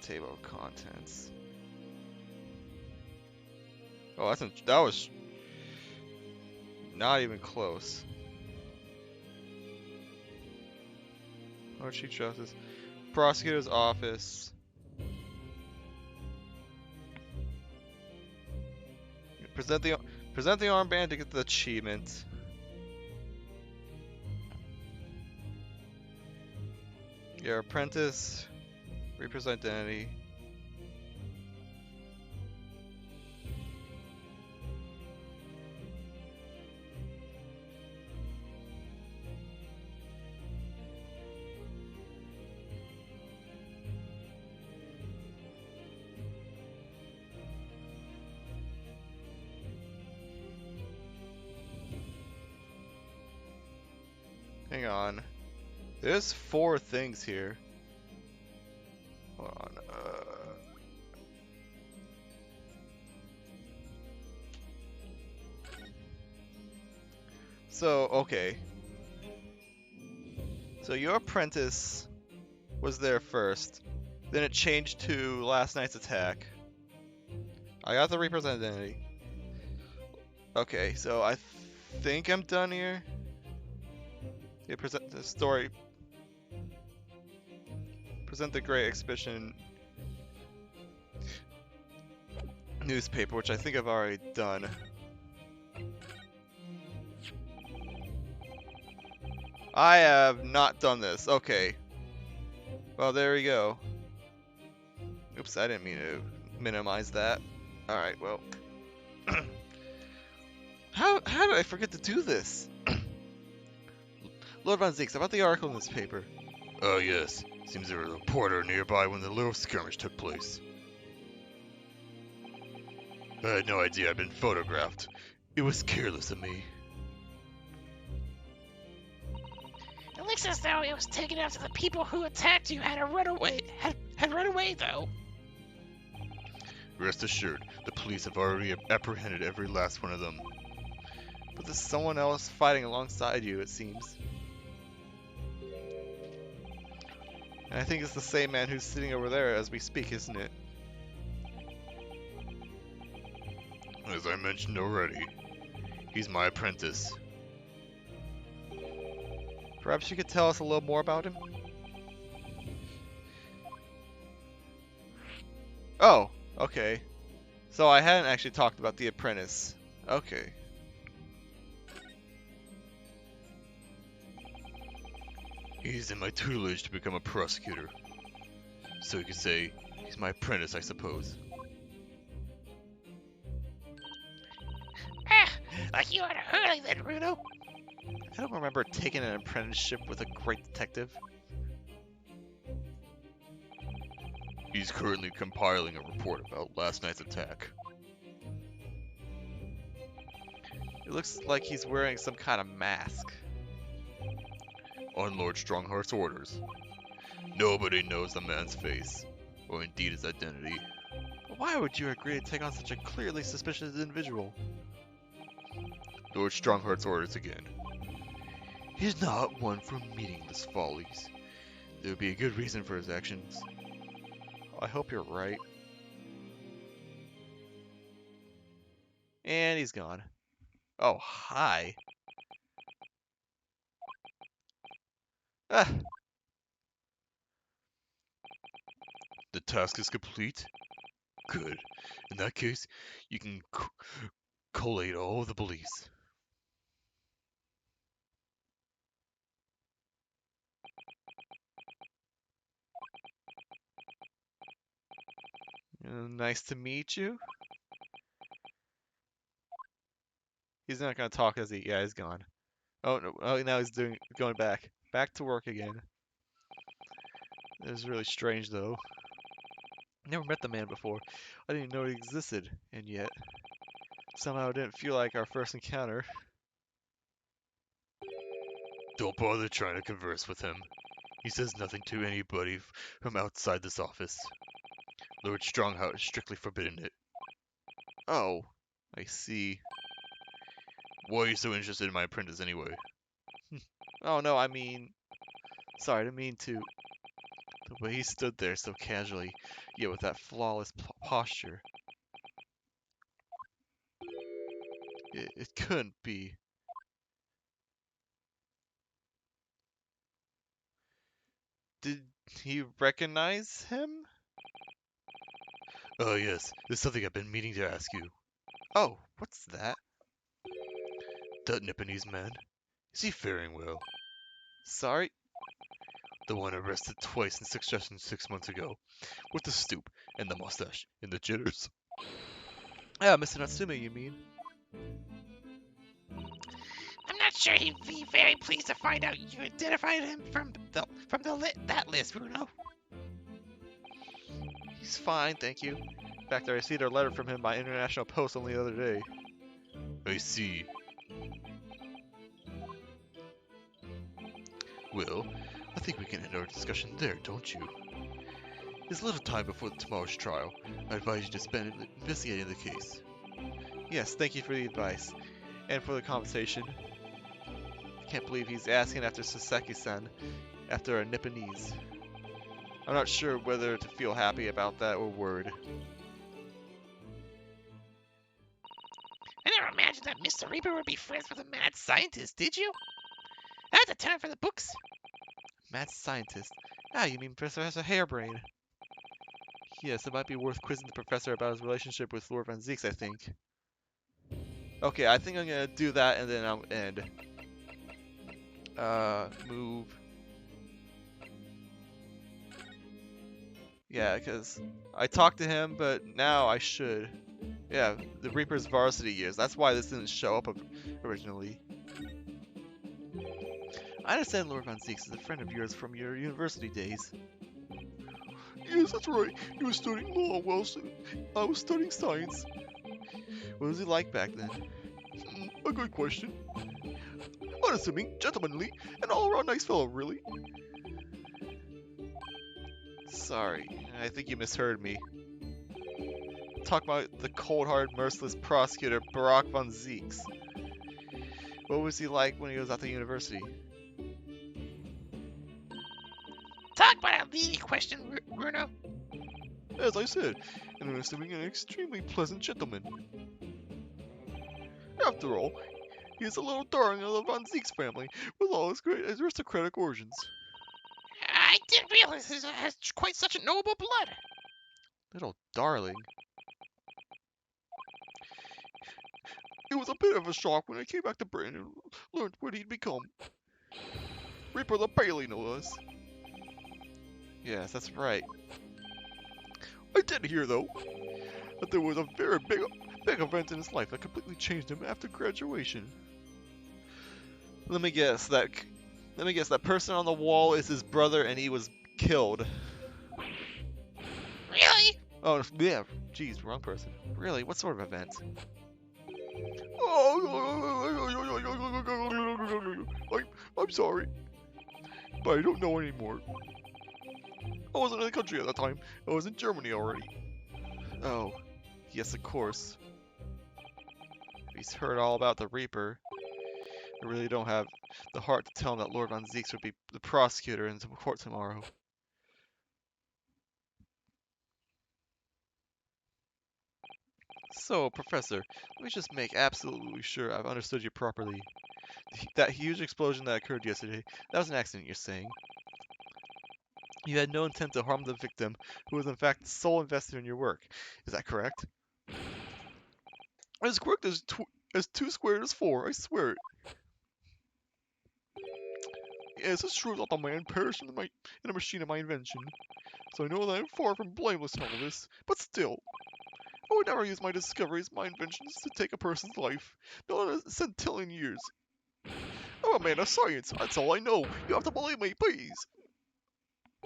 Table of contents. Oh, that was not even close. Oh, Chief Justice. Prosecutor's office. Present the armband to get the achievement. Your apprentice. Reaper's identity. Hang on. There's 4 things here. Hold on. So, okay. So your apprentice was there first. Then it changed to last night's attack. I got the Reaper's identity. Okay, so I think I'm done here. Yeah, present the story. Present the Great Exhibition newspaper, which I think I've already done. I have not done this. Okay. Well, there we go. Oops, I didn't mean to minimize that. Alright, well. How did I forget to do this? Lord Von Zeeks, about the article in this paper. Oh, yes. Seems there was a reporter nearby when the little skirmish took place. I had no idea I'd been photographed. It was careless of me. It looks as though it was taken after the people who attacked you had run away. Had run away, though. Rest assured, the police have already apprehended every last one of them. But there's someone else fighting alongside you, it seems. And I think it's the same man who's sitting over there as we speak, isn't it? As I mentioned already, he's my apprentice. Perhaps you could tell us a little more about him? Oh, okay. So I hadn't actually talked about the apprentice. Okay. He's in my tutelage to become a prosecutor. So you could say, he's my apprentice, I suppose. Ah, like you had a hurling then, Runo. I don't remember taking an apprenticeship with a great detective. He's currently compiling a report about last night's attack. It looks like he's wearing some kind of mask. on Lord Strongheart's orders. Nobody knows the man's face, or indeed his identity. Why would you agree to take on such a clearly suspicious individual? Lord Strongheart's orders again. He's not one for meaningless follies. There would be a good reason for his actions. I hope you're right. And he's gone. Oh, hi. Ah, The task is complete? Good. In that case, you can collate all the beliefs. nice to meet you. He's not gonna talk as he. Yeah, he's gone. Oh no! Oh, now he's going back to work again. It was really strange though. Never met the man before. I didn't know he existed, and yet somehow it didn't feel like our first encounter. Don't bother trying to converse with him. He says nothing to anybody from outside this office. Lord Strongheart has strictly forbidden it. Oh, I see. Why are you so interested in my apprentice anyway? Oh no, I mean, sorry, I didn't mean to. The way he stood there so casually, yet with that flawless posture. It couldn't be. Did he recognize him? Oh yes, there's something I've been meaning to ask you. Oh, what's that? That Nipponese man, is he faring well? Sorry? The one arrested twice in succession 6 months ago, with the stoop and the mustache and the jitters. Yeah, Mr. Natsume, you mean? I'm not sure he'd be very pleased to find out you identified him from that list, Bruno. He's fine, thank you. In fact, I received a letter from him by international post only the other day. I see. Well, I think we can end our discussion there, don't you? There's little time before tomorrow's trial. I advise you to spend it investigating the case. Yes, thank you for the advice. And for the conversation. I can't believe he's asking after Sasaki-san, after a Nipponese. I'm not sure whether to feel happy about that or worried. I never imagined that Mr. Reaper would be friends with a mad scientist, did you? I had the time for the books. Mad scientist. Ah, you mean Professor Hairbrain. Yes, it might be worth quizzing the professor about his relationship with Lord Van Zeeks, I think. Okay, I think I'm gonna do that and then I'll end. Move. Yeah, because I talked to him, but now I should. Yeah, the Reaper's varsity years. That's why this didn't show up originally. I understand Lord Van Zeeks is a friend of yours from your university days. Yes, that's right. He was studying law while I was studying science. What was he like back then? A good question. Unassuming, gentlemanly, and all-around nice fellow, really. Sorry, I think you misheard me. Talk about the cold-hearted, merciless prosecutor Barack Van Zeeks. What was he like when he was at the university? Talk about a leading question, Bruno. As I said, an unassuming and extremely pleasant gentleman. After all, he is a little darling of the Von Zeeks family, with all his great aristocratic origins. I didn't realize he has quite such a noble blood. Little darling. It was a bit of a shock when I came back to Britain and learned what he'd become. Reaper the Bailey, no less. Yes, that's right. I did hear, though, that there was a very big event in his life that completely changed him after graduation. Let me guess, that person on the wall is his brother and he was killed. Really? Oh, yeah, jeez, wrong person. Really? What sort of event? I'm sorry. but I don't know anymore. I wasn't in the country at that time. I was in Germany already. Oh, yes, of course. He's heard all about the Reaper. I really don't have the heart to tell him that Lord Von Zeeks would be the prosecutor in court tomorrow. So, Professor, let me just make absolutely sure I've understood you properly. That huge explosion that occurred yesterday, that was an accident, you're saying? You had no intent to harm the victim, who was in fact the sole investor in your work. Is that correct? As correct as 2 squared is 4, I swear it. Yes, it's true that the man perished in a machine of my invention, so I know that I'm far from blameless in all this, but still, I would never use my discoveries, my inventions, to take a person's life, not in a centillion years. I'm a man of science, that's all I know. You have to believe me, please.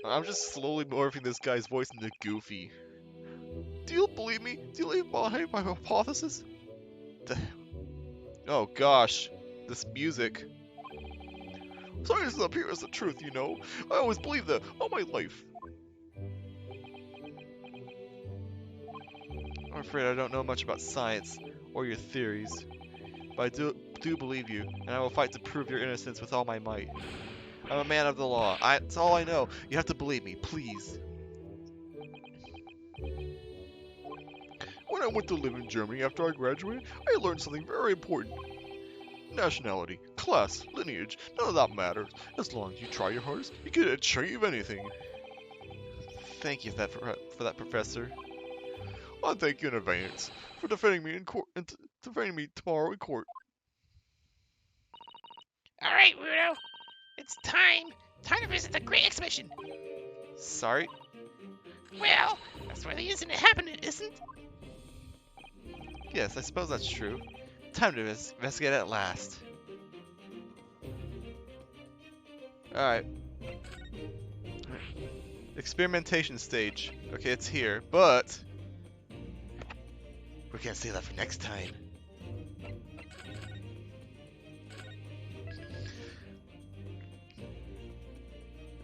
I'm just slowly morphing this guy's voice into Goofy. Do you believe me? Do you believe my hypothesis? Oh gosh, this music. Science is up here as the truth, you know. I always believed that all my life. I'm afraid I don't know much about science or your theories, but I do believe you, and I will fight to prove your innocence with all my might. I'm a man of the law. That's all I know. You have to believe me, please. When I went to live in Germany after I graduated, I learned something very important. Nationality, class, lineage, none of that matters. As long as you try your hardest, you can achieve anything. Thank you for that, Professor. I thank you in advance for defending me in court and defending me tomorrow in court. All right, Rudo. It's time. Time to visit the Great Exhibition. Sorry? Well, that's where the incident happened, isn't? Yes, I suppose that's true. Time to investigate at last. Alright. Experimentation stage. Okay, it's here, but we're gonna save that for next time.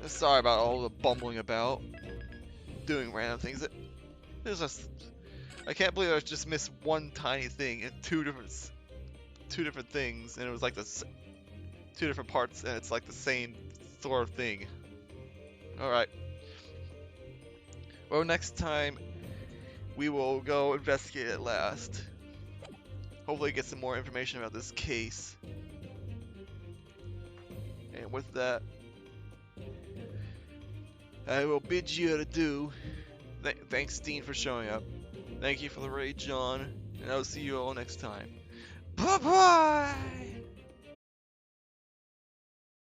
Sorry about all the bumbling about, doing random things. There's just, I can't believe I just missed one tiny thing in two different things, and it was like this, 2 different parts, and it's like the same sort of thing. Alright. Well, next time we will go investigate at last. Hopefully get some more information about this case. And with that, I will bid you adieu. Thanks, Dean, for showing up. Thank you for the raid, John. And I'll see you all next time. Bye-bye!